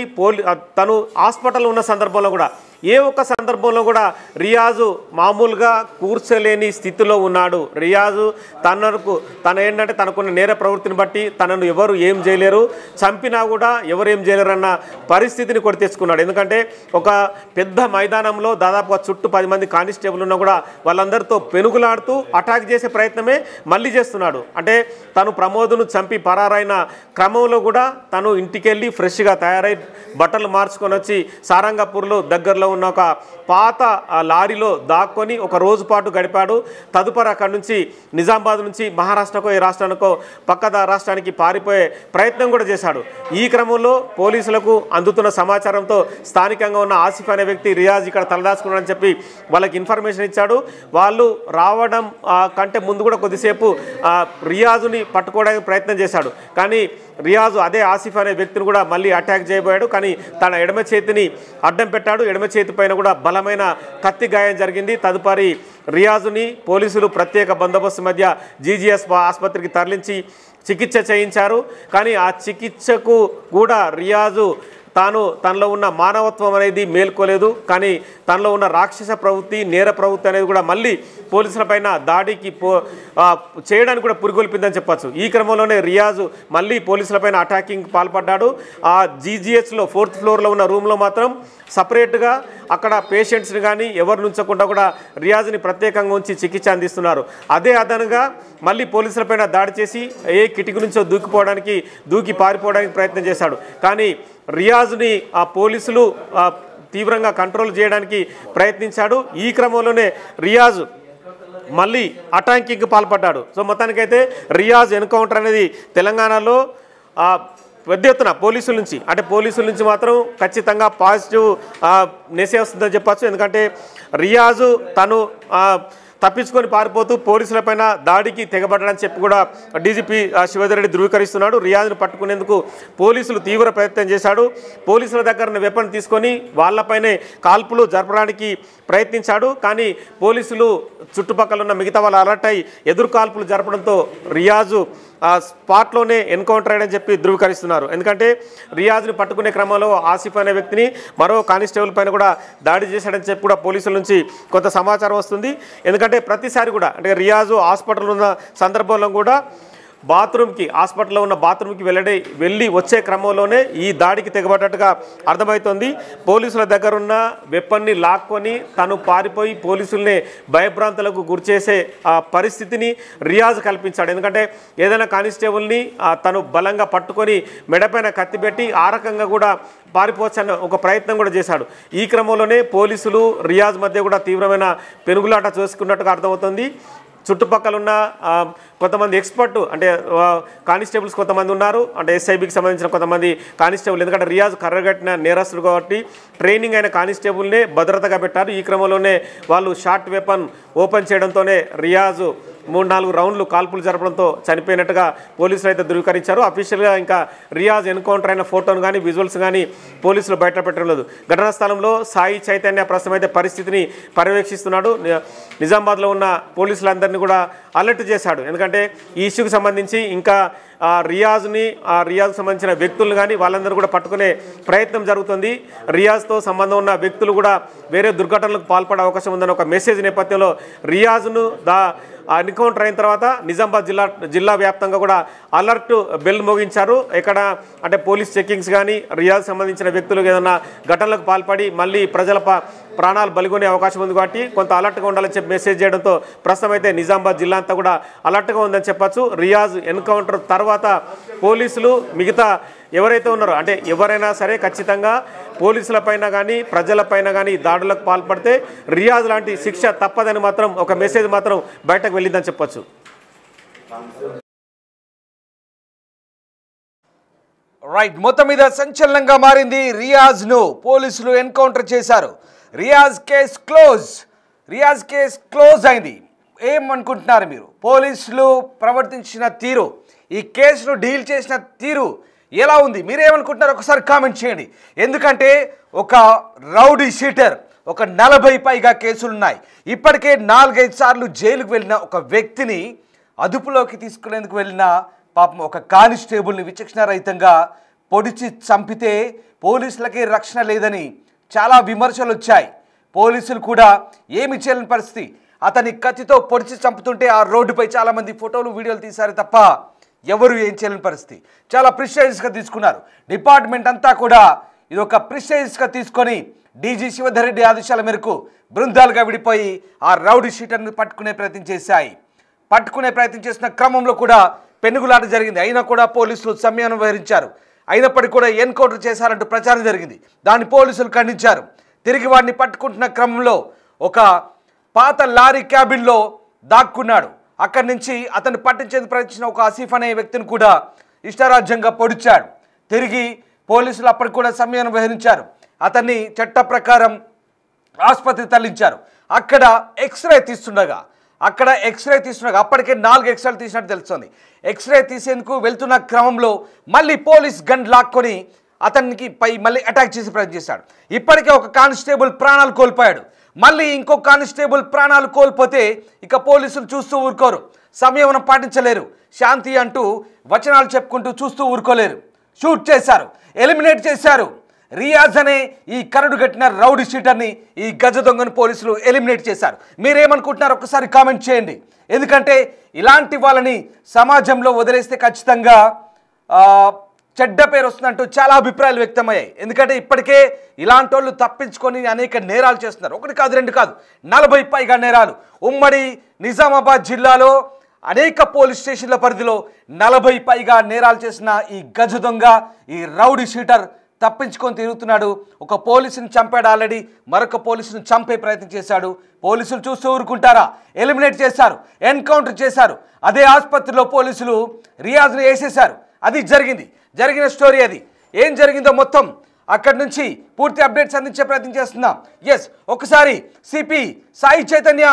తను హాస్పిటల్ ఉన్న సందర్భంలో కూడా ఏ ఒక్క సందర్భంలో కూడా రియాజు మామూలుగా కూర్చోలేని స్థితిలో ఉన్నాడు. రియాజు తన ఏంటంటే తనకున్న నేర ప్రవృత్తిని బట్టి తనను ఎవరు ఏం చేయలేరు, చంపినా కూడా ఎవరు ఏం చేయలేరు అన్న పరిస్థితిని కొని తెచ్చుకున్నాడు. ఎందుకంటే ఒక పెద్ద మైదానంలో దాదాపుగా చుట్టూ 10 మంది కానిస్టేబుల్ ఉన్నా కూడా వాళ్ళందరితో పెనుగులాడుతూ అటాక్ చేసే ప్రయత్నమే మళ్ళీ చేస్తున్నాడు. అంటే తను ప్రమోద్ను చంపి పరారైన క్రమంలో కూడా తను ఇంటికెళ్ళి ఫ్రెష్గా తయారై బట్టలు మార్చుకొని వచ్చి సారంగపూర్లో దగ్గరలో ఉన్న ఒక పాత లారీలో దాక్కొని ఒక రోజు పాటు గడిపాడు. తదుపరి అక్కడి నుంచి నిజామాబాద్ నుంచి మహారాష్ట్రకో ఏ రాష్ట్రానికో పక్క రాష్ట్రానికి పారిపోయే ప్రయత్నం కూడా చేశాడు. ఈ క్రమంలో పోలీసులకు అందుతున్న సమాచారంతో స్థానికంగా ఉన్న ఆసిఫ్ అనే వ్యక్తి రియాజ్ ఇక్కడ తలదాచుకున్నాడని చెప్పి వాళ్ళకి ఇన్ఫర్మేషన్ ఇచ్చాడు. వాళ్ళు రావడం కంటే ముందు కూడా కొద్దిసేపు రియాజుని పట్టుకోవడానికి ప్రయత్నం చేశాడు. కానీ రియాజు అదే ఆసిఫ్ అనే వ్యక్తిని కూడా మళ్ళీ అటాక్ చేయబోయాడు. కానీ తన ఎడమ చేతిని అడ్డం పెట్టాడు. ఎడమ చేతి పైన కూడా బలమైన కత్తి గాయం జరిగింది. తదుపరి రియాజుని పోలీసులు ప్రత్యేక బందోబస్తు మధ్య జీజీఎస్ ఆసుపత్రికి తరలించి చికిత్స చేయించారు. కానీ ఆ చికిత్సకు కూడా రియాజు తనలో ఉన్న మానవత్వం అనేది మేల్కోలేదు. కానీ తనలో ఉన్న రాక్షస ప్రవృత్తి, నేర ప్రవృత్తి అనేది కూడా మళ్ళీ పోలీసులపైన దాడికి చేయడానికి కూడా పురిగొల్పిందని చెప్పచ్చు. ఈ క్రమంలోనే రియాజు మళ్ళీ పోలీసులపైన అటాకింగ్ పాల్పడ్డాడు. ఆ జీజీహెచ్లో 4th ఫ్లోర్లో ఉన్న రూమ్లో మాత్రం సపరేట్గా అక్కడ పేషెంట్స్ని కానీ ఎవరు నుంచకుండా కూడా రియాజ్ని ప్రత్యేకంగా ఉంచి చికిత్స అందిస్తున్నారు. అదే అదనంగా మళ్ళీ పోలీసులపైన దాడి చేసి ఏ కిటికీ నుంచో దూకి పారిపోవడానికి ప్రయత్నం చేశాడు. కానీ రియాజ్ని ఆ పోలీసులు తీవ్రంగా కంట్రోల్ చేయడానికి ప్రయత్నించాడు. ఈ క్రమంలోనే రియాజ్ మళ్ళీ అటాకింగ్కి పాల్పడ్డాడు. సో మొత్తానికైతే రియాజ్ ఎన్కౌంటర్ అనేది తెలంగాణలో పెద్ద ఎత్తున పోలీసుల నుంచి మాత్రం ఖచ్చితంగా పాజిటివ్ నెసే వస్తుందని చెప్పచ్చు. ఎందుకంటే రియాజు తను తప్పించుకొని పారిపోతూ పోలీసులపైన దాడికి తెగబడ్డాడని చెప్పి కూడా డీజీపీ శివధర్ రెడ్డి ధృవీకరిస్తున్నాడు. రియాజ్ను పట్టుకునేందుకు పోలీసులు తీవ్ర ప్రయత్నం చేశాడు. పోలీసుల దగ్గర వెపన్ తీసుకొని వాళ్ళపైనే కాల్పులు జరపడానికి ప్రయత్నించాడు. కానీ పోలీసులు చుట్టుపక్కల ఉన్న మిగతా వాళ్ళు అలర్ట్ అయి ఎదురు కాల్పులు జరపడంతో రియాజు స్పాట్లోనే ఎన్కౌంటర్ అయ్యాడని చెప్పి ధృవీకరిస్తున్నారు. ఎందుకంటే రియాజ్ని పట్టుకునే క్రమంలో ఆసిఫ్ అనే వ్యక్తిని మరో కానిస్టేబుల్ పైన కూడా దాడి చేశాడని చెప్పి కూడా పోలీసుల నుంచి కొంత సమాచారం వస్తుంది. ఎందుకంటే ప్రతిసారి కూడా అంటే రియాజు హాస్పిటల్ ఉన్న సందర్భంలో కూడా బాత్రూమ్కి హాస్పిటల్లో ఉన్న బాత్రూమ్కి వెళ్ళి వచ్చే క్రమంలోనే ఈ దాడికి తెగబడ్డట్టుగా అర్థమవుతోంది. పోలీసుల దగ్గర ఉన్న వెపన్ని లాక్కొని తను పారిపోయి పోలీసుల్ని భయభ్రాంతులకు గురిచేసే పరిస్థితిని రియాజ్ కల్పించాడు. ఎందుకంటే ఏదైనా కానిస్టేబుల్ని తను బలంగా పట్టుకొని మెడపైన కత్తిపెట్టి ఆ రకంగా కూడా పారిపోవచ్చన్న ఒక ప్రయత్నం కూడా చేశాడు. ఈ క్రమంలోనే పోలీసులు రియాజ్ మధ్య కూడా తీవ్రమైన పెనుగులాట చూసుకున్నట్టుగా అర్థమవుతుంది. చుట్టుపక్కల ఉన్న కొంతమంది ఎక్స్పర్ట్ అంటే కానిస్టేబుల్స్ కొంతమంది ఉన్నారు, అంటే ఎస్ఐబికి సంబంధించిన కొంతమంది కానిస్టేబుల్. ఎందుకంటే రియాజ్ కర్రగట్టిన నేరస్తుడు కాబట్టి ట్రైనింగ్ అయిన కానిస్టేబుల్నే భద్రతగా పెట్టారు. ఈ క్రమంలోనే వాళ్ళు షార్ట్ వెపన్ ఓపెన్ చేయడంతోనే రియాజ్ 3-4 రౌండ్లు కాల్పులు జరపడంతో చనిపోయినట్టుగా పోలీసులు అయితే ధృవీకరించారు. అఫీషియల్గా ఇంకా రియాజ్ ఎన్కౌంటర్ అయిన ఫోటోను కానీ విజువల్స్ కానీ పోలీసులు బయట పెట్టడం లేదు. ఘటనా స్థలంలో సాయి చైతన్య ప్రస్తుతం అయితే పరిస్థితిని పర్యవేక్షిస్తున్నాడు. నిజామాబాద్లో ఉన్న పోలీసులందరినీ కూడా అలర్ట్ చేశాడు. ఎందుకంటే ఈ ఇష్యూకి సంబంధించి ఇంకా రియాజ్కి సంబంధించిన వ్యక్తులను కానీ వాళ్ళందరూ కూడా పట్టుకునే ప్రయత్నం జరుగుతుంది. రియాజ్తో సంబంధం ఉన్న వ్యక్తులు కూడా వేరే దుర్ఘటనలకు పాల్పడే అవకాశం ఉందని ఒక మెసేజ్ నేపథ్యంలో రియాజ్ను ఎన్కౌంటర్ అయిన తర్వాత నిజామాబాద్ జిల్లా వ్యాప్తంగా కూడా అలర్ట్ బెల్ మోగించారు. ఎక్కడ అంటే పోలీస్ చెకింగ్స్ కానీ రియాజ్ సంబంధించిన వ్యక్తులు ఏదైనా ఘటనలకు పాల్పడి మళ్ళీ ప్రజల ప్రాణాలు బలిగొనే అవకాశం ఉంది కాబట్టి కొంత అలర్ట్గా ఉండాలని చెప్పి మెసేజ్ చేయడంతో ప్రస్తుతం అయితే నిజామాబాద్ జిల్లా అంతా కూడా అలర్ట్గా ఉందని చెప్పచ్చు. రియాజ్ ఎన్కౌంటర్ తర్వాత పోలీసులు మిగతా ఎవరైతే ఉన్నారో అంటే ఎవరైనా సరే ఖచ్చితంగా పోలీసులపైన కానీ ప్రజలపైన కానీ దాడులకు పాల్పడితే రియాజ్ లాంటి శిక్ష తప్పదని మాత్రం ఒక మెసేజ్ మాత్రం బయటకు వెళ్ళిందని చెప్పచ్చు. రైట్, మొత్తం మీద సంచలనంగా మారింది. రియాజ్ను పోలీసులు ఎన్కౌంటర్ చేశారు. రియాజ్ కేస్ క్లోజ్ అయింది. ఏమనుకుంటున్నారు మీరు? పోలీసులు ప్రవర్తించిన తీరు, ఈ కేసును డీల్ చేసిన తీరు ఎలా ఉంది? మీరేమనుకుంటున్నారు ఒకసారి కామెంట్ చేయండి. ఎందుకంటే ఒక రౌడీ షీటర్, ఒక 40 పైగా కేసులున్నాయి. ఇప్పటికే 4-5 సార్లు జైలుకు వెళ్ళిన ఒక వ్యక్తిని అదుపులోకి తీసుకునేందుకు వెళ్ళిన పాపం ఒక కానిస్టేబుల్ని విచక్షణారహితంగా పొడిచి చంపితే పోలీసులకి రక్షణ లేదని చాలా విమర్శలు వచ్చాయి. పోలీసులు కూడా ఏమి చేయలేని పరిస్థితి. అతని కత్తితో పొడిచి చంపుతుంటే ఆ రోడ్డుపై చాలామంది ఫోటోలు వీడియోలు తీశారు తప్ప ఎవరు ఏం చేయలేని పరిస్థితి. చాలా ప్రిస్టేజియస్గా తీసుకున్నారు. డిపార్ట్మెంట్ అంతా కూడా ఇది ఒక ప్రిస్టేజియస్గా తీసుకొని డీజీ శివధర్ రెడ్డి ఆదేశాల మేరకు బృందాలుగా విడిపోయి ఆ రౌడీ షీటర్ని పట్టుకునే ప్రయత్నం చేసిన క్రమంలో కూడా పెనుగులాట జరిగింది. అయినా కూడా పోలీసులు సంయమనం వహించారు. అయినప్పటికీ కూడా ఎన్కౌంటర్ చేశారంటూ ప్రచారం జరిగింది. దాన్ని పోలీసులు ఖండించారు. తిరిగి వాడిని పట్టుకుంటున్న క్రమంలో ఒక పాత లారీ క్యాబిన్లో దాక్కున్నాడు. అక్కడి నుంచి అతన్ని పట్టించేందుకు ప్రయత్నించిన ఒక ఆసిఫ్ అనే వ్యక్తిని కూడా ఇష్టారాజ్యంగా పొడిచాడు. తిరిగి పోలీసులు అప్పటికి కూడా సంయమనం వహించారు. అతన్ని చట్ట ప్రకారం ఆసుపత్రికి తరలించారు. అక్కడ ఎక్స్రే తీస్తుండగా అప్పటికే 4 ఎక్స్రేలు తీసినట్టు తెలుస్తుంది. ఎక్స్రే తీసేందుకు వెళ్తున్న క్రమంలో మళ్ళీ పోలీస్ గన్ లాక్కొని అతనికి మళ్ళీ అటాక్ చేసి ప్రయత్నం చేశాడు. ఇప్పటికే ఒక కానిస్టేబుల్ ప్రాణాలు కోల్పోయాడు. మళ్ళీ ఇంకో కానిస్టేబుల్ ప్రాణాలు కోల్పోతే ఇక పోలీసులు చూస్తూ ఊరుకోరు. సంయమనం పాటించలేరు. శాంతి అంటూ వచనాలు చెప్పుకుంటూ చూస్తూ ఊరుకోలేరు. షూట్ చేశారు, ఎలిమినేట్ చేశారు. రియాజ్ అనే ఈ కరడు కట్టిన రౌడీ షీటర్ని, ఈ గజ దొంగను పోలీసులు ఎలిమినేట్ చేశారు. మీరేమనుకుంటున్నారు ఒకసారి కామెంట్ చేయండి. ఎందుకంటే ఇలాంటి వాళ్ళని సమాజంలో వదిలేస్తే ఖచ్చితంగా చెడ్డ పేరు వస్తుందంటూ చాలా అభిప్రాయాలు వ్యక్తమయ్యాయి. ఎందుకంటే ఇప్పటికే ఇలాంటి వాళ్ళు తప్పించుకొని అనేక నేరాలు చేస్తున్నారు. 1 కాదు 2 కాదు 40 పైగా నేరాలు. ఉమ్మడి నిజామాబాద్ జిల్లాలో అనేక పోలీస్ స్టేషన్ల పరిధిలో 40 పైగా నేరాలు చేసిన ఈ గజ దొంగ, ఈ రౌడీ షీటర్ తప్పించుకొని తిరుగుతున్నాడు. ఒక పోలీసుని చంపాడు ఆల్రెడీ, మరొక పోలీసుని చంపే ప్రయత్నం చేశాడు. పోలీసులు చూస్తూ ఊరుకుంటారా? ఎలిమినేట్ చేశారు, ఎన్కౌంటర్ చేశారు. అదే ఆసుపత్రిలో పోలీసులు రియాజ్ని వేసేశారు. అది జరిగిన స్టోరీ. అది ఏం జరిగిందో మొత్తం అక్కడి నుంచి పూర్తి అప్డేట్స్ అందించే ప్రయత్నం చేస్తున్నాం. ఒకసారి CP Sai Chaitanya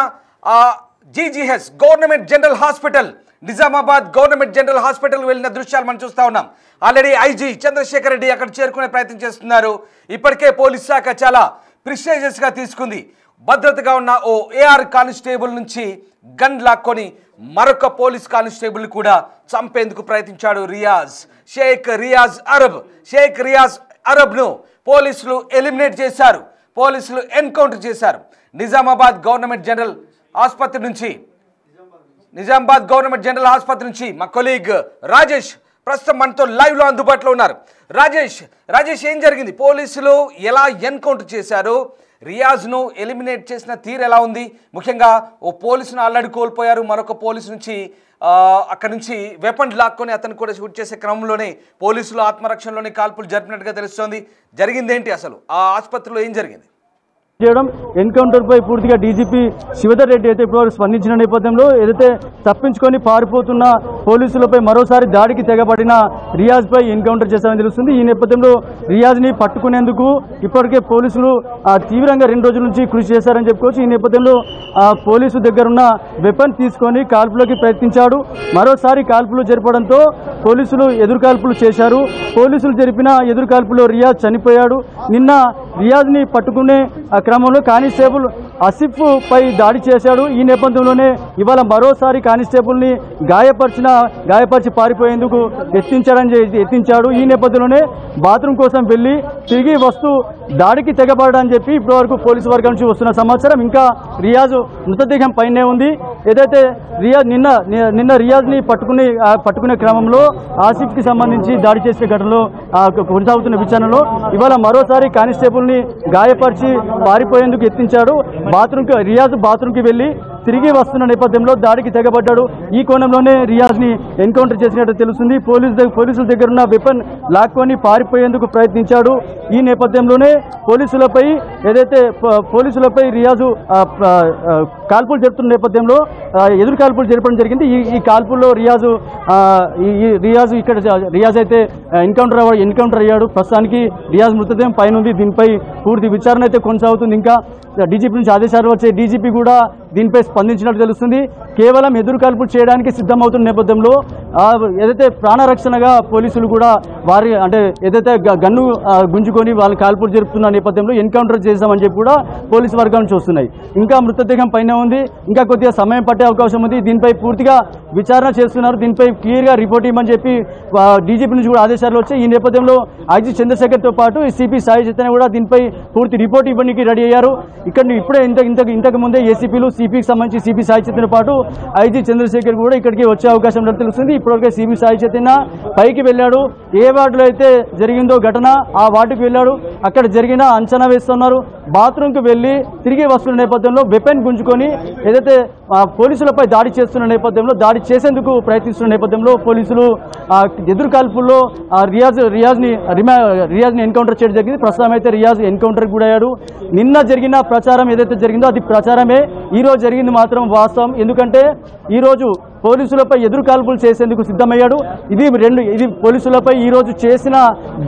GGH government general hospital, Nizamabad government general hospital వెళ్ళిన దృశ్యాలు మనం చూస్తూ ఉన్నాం. ఆల్రెడీ ఐజీ చంద్రశేఖర్ రెడ్డి అక్కడ చేరుకునే ప్రయత్నం చేస్తున్నారు. ఇప్పటికే పోలీస్ శాఖ చాలా ప్రిస్టేజియస్గా తీసుకుంది. భద్రతగా ఉన్న ఓ ఏఆర్ కానిస్టేబుల్ నుంచి గన్ లాక్కొని మరొక పోలీస్ కానిస్టేబుల్ కూడా చంపేందుకు ప్రయత్నించాడు షేక్ రియాజ్ అరబ్ను పోలీసులు ఎలిమినేట్ చేశారు. పోలీసులు ఎన్కౌంటర్ చేశారు. నిజామాబాద్ గవర్నమెంట్ జనరల్ ఆసుపత్రి నుంచి నిజామాబాద్ గవర్నమెంట్ జనరల్ ఆసుపత్రి నుంచి మా కొలీగ్ రాజేష్ ప్రస్తుతం మనతో లైవ్లో అందుబాటులో ఉన్నారు. రాజేష్ ఏం జరిగింది? పోలీసులు ఎలా ఎన్కౌంటర్ చేశారు? రియాజ్ను ఎలిమినేట్ చేసిన తీరు ఎలా ఉంది? ముఖ్యంగా ఓ పోలీసును ఆల్రెడీ కోల్పోయారు, మరొక పోలీసు నుంచి అక్కడి నుంచి వెపన్ లాక్కొని అతను కూడా షూట్ చేసే క్రమంలోనే పోలీసులు ఆత్మరక్షణలోనే కాల్పులు జరిపినట్టుగా తెలుస్తోంది. జరిగిందేంటి అసలు? ఆ ఆసుపత్రిలో ఏం జరిగింది? చేయడం ఎన్కౌంటర్ పై పూర్తిగా డీజీపీ శివధర్ రెడ్డి అయితే ఇప్పటివరకు స్పందించిన నేపథ్యంలో ఏదైతే తప్పించుకొని పారిపోతున్న పోలీసులపై మరోసారి దాడికి తెగబడిన రియాజ్ పై ఎన్కౌంటర్ చేశారని తెలుస్తుంది. ఈ నేపథ్యంలో రియాజ్ ని పట్టుకునేందుకు ఇప్పటికే పోలీసులు తీవ్రంగా 2 రోజుల నుంచి కృషి చేశారని చెప్పుకోవచ్చు. ఈ నేపథ్యంలో పోలీసు దగ్గరున్న వెపన్ తీసుకొని కాల్పులోకి ప్రయత్నించాడు. మరోసారి కాల్పులు జరపడంతో పోలీసులు ఎదురుకాల్పులు చేశారు. పోలీసులు జరిపిన ఎదురుకాల్పులో రియాజ్ చనిపోయాడు. నిన్న రియాజ్ ని పట్టుకునే క్రమంలో కానిస్టేబుల్ ఆసిఫ్ పై దాడి చేశాడు. ఈ నేపథ్యంలోనే ఇవాళ మరోసారి కానిస్టేబుల్ ని గాయపరిచి పారిపోయేందుకు యత్నించాడు. ఈ నేపథ్యంలోనే బాత్రూమ్ కోసం వెళ్లి తిరిగి వస్తూ దాడికి తెగబడని చెప్పి ఇప్పటివరకు పోలీసు వర్గం నుంచి వస్తున్న సమాచారం. ఇంకా రియాజ్ మృతదేహం పైనే ఉంది. ఏదైతే రియాజ్ నిన్న రియాజ్ ని పట్టుకునే క్రమంలో ఆసిఫ్ కి సంబంధించి దాడి చేసే ఘటనలో కొనసాగుతున్న విచారణలో ఇవాళ మరోసారి కానిస్టేబుల్ ని గాయపరిచి పారిపోయేందుకు యత్నించాడు. రియాజ్ బాత్రూమ్కి వెళ్లి తిరిగి వస్తున్న నేపథ్యంలో దాడికి తెగబడ్డాడు. ఈ కోణంలోనే రియాజ్ ని ఎన్కౌంటర్ చేసినట్టు తెలుస్తుంది. పోలీసుల దగ్గర ఉన్న వెపన్ లాక్కొని పారిపోయేందుకు ప్రయత్నించాడు. ఈ నేపథ్యంలోనే పోలీసులపై రియాజు కాల్పులు జరుపుతున్న నేపథ్యంలో ఎదురు కాల్పులు జరపడం జరిగింది. ఈ కాల్పుల్లో రియాజ్ అయితే ఎన్కౌంటర్ అయ్యాడు. ప్రస్తుతానికి రియాజ్ మృతదేహం పైన ఉంది. దీనిపై పూర్తి విచారణ అయితే కొనసాగుతుంది. ఇంకా డీజీపీ నుంచి ఆదేశాలు వచ్చే డీజీపీ కూడా దీనిపై స్పందించినట్టు తెలుస్తుంది. కేవలం ఎదురు కాల్పులు చేయడానికి సిద్ధమవుతున్న నేపథ్యంలో ఏదైతే ప్రాణరక్షణగా పోలీసులు కూడా ఏదైతే గన్ను గుంజుకొని వాళ్ళు కాల్పులు జరుపుతున్న నేపథ్యంలో ఎన్కౌంటర్ చేశామని చెప్పి కూడా పోలీసు వర్గాల నుంచి వస్తున్నాయి. ఇంకా మృతదేహం పైన ఉంది. ఇంకా కొద్దిగా సమయం పట్టే అవకాశం ఉంది. దీనిపై పూర్తిగా విచారణ చేస్తున్నారు. దీనిపై క్లియర్గా రిపోర్ట్ ఇవ్వమని చెప్పి డీజీపీ నుంచి కూడా ఆదేశాలు వచ్చాయి. ఈ నేపథ్యంలో ఐజీ చంద్రశేఖర్తో పాటు సిపి సాయి చైతన్య కూడా దీనిపై పూర్తి రిపోర్ట్ ఇవ్వడానికి రెడీ అయ్యారు. ఇప్పుడే ఇంతకు ముందే ఏసీపీలు సిపికి సంబంధించి సిపి సాయి చైతన్య పాటు ఐజీ చంద్రశేఖర్ కూడా ఇక్కడికి వచ్చే అవకాశం ఉన్నట్టు తెలుస్తుంది. ఇప్పటివరకు సిపి సాయి చైతన్య పైకి వెళ్ళాడు. ఏ వార్డులో అయితే జరిగిందో ఘటన ఆ వార్డుకి వెళ్ళాడు. అక్కడ జరిగిన అంచనా వేస్తున్నారు. బాత్రూమ్కి వెళ్ళి తిరిగి వస్తున్న నేపథ్యంలో వెపన్ గుంజుకొని ఏదైతే పోలీసులపై దాడి చేస్తున్న నేపథ్యంలో దాడి చేసేందుకు ప్రయత్నిస్తున్న నేపథ్యంలో పోలీసులు ఎదురు కాల్పుల్లో రియాజ్ని ఎన్కౌంటర్ చేయడం జరిగింది. ప్రస్తుతం అయితే రియాజ్ ఎన్కౌంటర్కి కూడా అయ్యాడు. నిన్న జరిగిన ప్రచారం ఏదైతే జరిగిందో అది ప్రచారమే. ఈరోజు జరిగింది మాత్రం వాస్తవం. ఎందుకంటే ఈరోజు పోలీసులపై ఎదురు కాల్పులు చేసేందుకు సిద్ధమయ్యాడు. ఇది పోలీసులపై ఈరోజు చేసిన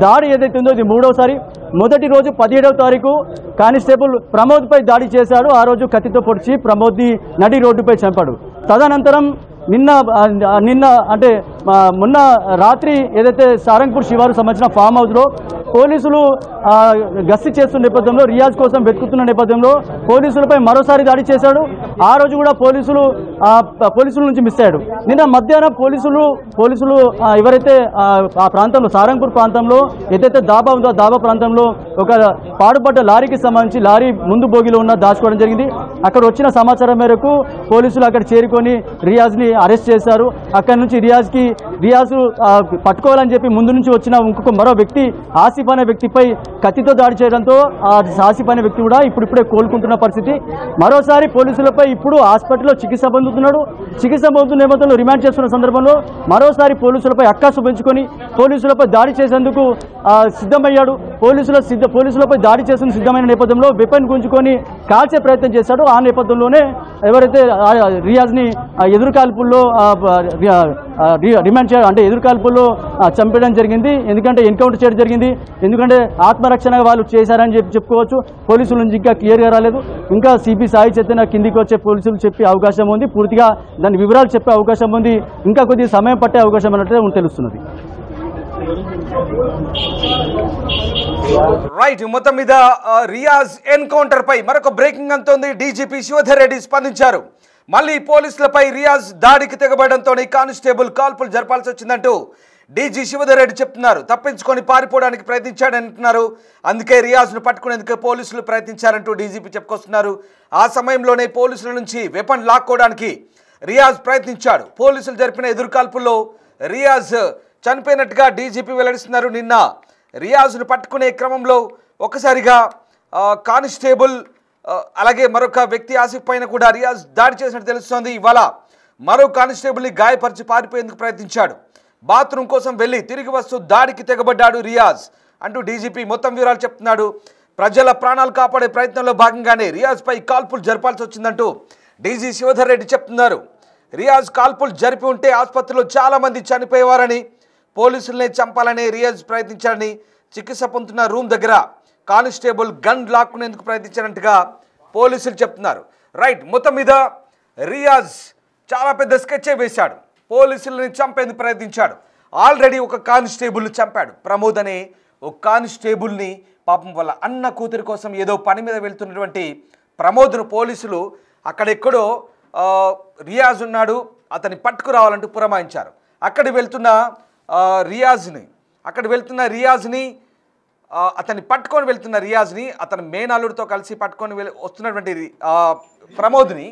దాడి ఏదైతే ఉందో ఇది 3వసారి. మొదటి రోజు 17వ తారీఖు కానిస్టేబుల్ ప్రమోద్పై దాడి చేశాడు. ఆ రోజు కత్తితో పొడిచి ప్రమోద్ని నడి రోడ్డుపై చంపాడు. తదనంతరం మొన్న రాత్రి ఏదైతే సారంగపూర్ శివారు సంబంధించిన ఫామ్ హౌస్లో పోలీసులు గస్తీ చేస్తున్న నేపథ్యంలో రియాజ్ కోసం వెతుకుతున్న నేపథ్యంలో పోలీసులపై మరోసారి దాడి చేశాడు. ఆ రోజు కూడా పోలీసుల నుంచి మిస్ అయ్యాడు. నిన్న మధ్యాహ్నం పోలీసులు ఎవరైతే ఆ ప్రాంతంలో సారంగపూర్ ప్రాంతంలో ఏదైతే దాబా ఉందో దాబా ప్రాంతంలో ఒక పాడుపడ్డ లారీకి సంబంధించి లారీ ముందు బోగిలో ఉన్న దాచుకోవడం జరిగింది. అక్కడ వచ్చిన సమాచారం మేరకు పోలీసులు అక్కడ చేరుకొని రియాజ్ని అరెస్ట్ చేశారు. అక్కడి నుంచి రియాజ్ పట్టుకోవాలని చెప్పి ముందు నుంచి వచ్చిన ఇంకొక మరో వ్యక్తి ఆసిఫ్ అనే వ్యక్తిపై కత్తితో దాడి చేయడంతో ఆసిఫ్ అనే వ్యక్తి కూడా ఇప్పుడిప్పుడే కోలుకుంటున్న పరిస్థితి. మరోసారి పోలీసులపై ఇప్పుడు హాస్పిటల్లో చికిత్స పొందుతున్న నేపథ్యంలో రిమాండ్ చేస్తున్న సందర్భంలో మరోసారి పోలీసులపై అక్కాసు పెంచుకొని పోలీసులపై దాడి చేసేందుకు సిద్ధమయ్యాడు. పోలీసులపై దాడి చేసేందుకు సిద్ధమైన నేపథ్యంలో వెపన్ గుంజుకొని కాల్చే ప్రయత్నం చేశాడు. ఆ నేపథ్యంలోనే ఎవరైతే రియాజ్ని ఎదురు కాల్పుల్లో ఎదురు కాల్పుల్లో చంపడం జరిగింది. ఎందుకంటే ఎన్కౌంటర్ చేయడం జరిగింది. ఎందుకంటే ఆత్మరక్షణగా వాళ్ళు చేశారని చెప్పుకోవచ్చు. పోలీసుల నుంచి ఇంకా క్లియర్గా రాలేదు. ఇంకా సిపి సాయి చైతన్య కిందికి వచ్చే పోలీసులు చెప్పే అవకాశం ఉంది. పూర్తిగా దాని వివరాలు చెప్పే అవకాశం ఉంది. ఇంకా కొద్దిగా సమయం పట్టే అవకాశం అన్నట్టు తెలుస్తున్నది. రైట్, మొత్తం మీద రియాజ్ ఎన్కౌంటర్ పై మరొక బ్రేకింగ్ అంతోంది. డీజీపీ శివధర్ రెడ్డి స్పందించారు. మళ్ళీ పోలీసులపై రియాజ్ దాడికి తెగబడంతో కానిస్టేబుల్ కాల్పులు జరపాల్సి వచ్చిందంటూ డీజీ శివధర్ రెడ్డి చెప్తున్నారు. తప్పించుకొని పారిపోవడానికి ప్రయత్నించాడని అంటున్నారు. అందుకే రియాజ్ను పట్టుకునేందుకు పోలీసులు ప్రయత్నించారంటూ డీజీపీ చెప్పుకొస్తున్నారు. ఆ సమయంలోనే పోలీసుల నుంచి వెపన్ లాక్కోవడానికి రియాజ్ ప్రయత్నించాడు. పోలీసులు జరిపిన ఎదురుకాల్పుల్లో రియాజ్ చనిపోయినట్టుగా డీజీపీ వెల్లడిస్తున్నారు. నిన్న రియాజ్ను పట్టుకునే క్రమంలో ఒకసారిగా కానిస్టేబుల్ అలాగే మరొక వ్యక్తి ఆసిఫ్ పైన కూడా రియాజ్ దాడి చేసినట్టు తెలుస్తోంది. ఇవాళ మరో కానిస్టేబుల్ని గాయపరిచి పారిపోయేందుకు ప్రయత్నించాడు. బాత్రూమ్ కోసం వెళ్ళి తిరిగి వస్తూ దాడికి తెగబడ్డాడు రియాజ్ అంటూ డీజీపీ మొత్తం వివరాలు చెప్తున్నాడు. ప్రజల ప్రాణాలు కాపాడే ప్రయత్నంలో భాగంగానే రియాజ్పై కాల్పులు జరపాల్సి వచ్చిందంటూ డీజీ శివధర్ రెడ్డి చెప్తున్నారు. రియాజ్ కాల్పులు జరిపి ఉంటే ఆసుపత్రిలో చాలామంది చనిపోయేవారని, పోలీసులనే చంపాలని రియాజ్ ప్రయత్నించారని, చికిత్స పొందుతున్న రూమ్ దగ్గర కానిస్టేబుల్ గన్ లాక్కునేందుకు ప్రయత్నించినట్టుగా పోలీసులు చెప్తున్నారు. రైట్, మొత్తం మీద రియాజ్ చాలా పెద్ద స్కెచ్ వేశాడు. పోలీసులని చంపేందుకు ప్రయత్నించాడు. ఆల్రెడీ ఒక కానిస్టేబుల్ని చంపాడు. ప్రమోద్ అనే ఒక కానిస్టేబుల్ని పాపం వాళ్ళ అన్న కూతురి కోసం ఏదో పని మీద వెళ్తున్నటువంటి ప్రమోద్ను పోలీసులు అక్కడెక్కడో రియాజ్ ఉన్నాడు అతన్ని పట్టుకురావాలంటూ పురమాయించారు. అక్కడికి వెళ్తున్న రియాజ్ని అతన్ని పట్టుకొని వెళ్తున్న రియాజ్ని అతని మేనల్లుడితో కలిసి పట్టుకొని వస్తున్నటువంటి ప్రమోద్ని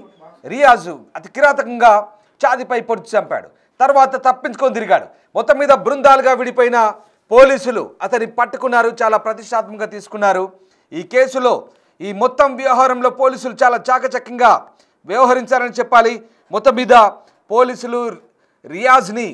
రియాజ్ అతి కిరాతకంగా ఛాతీపై పొడిచి చంపాడు. తర్వాత తప్పించుకొని తిరిగాడు. మొత్తం మీద బృందాలుగా విడిపోయిన పోలీసులు అతన్ని పట్టుకున్నారు, చాలా ప్రతిష్టాత్మకంగా తీసుకున్నారు. ఈ కేసులో ఈ మొత్తం వ్యవహారంలో పోలీసులు చాలా చాకచక్యంగా వ్యవహరించారని చెప్పాలి. మొత్తం మీద పోలీసులు రియాజ్ని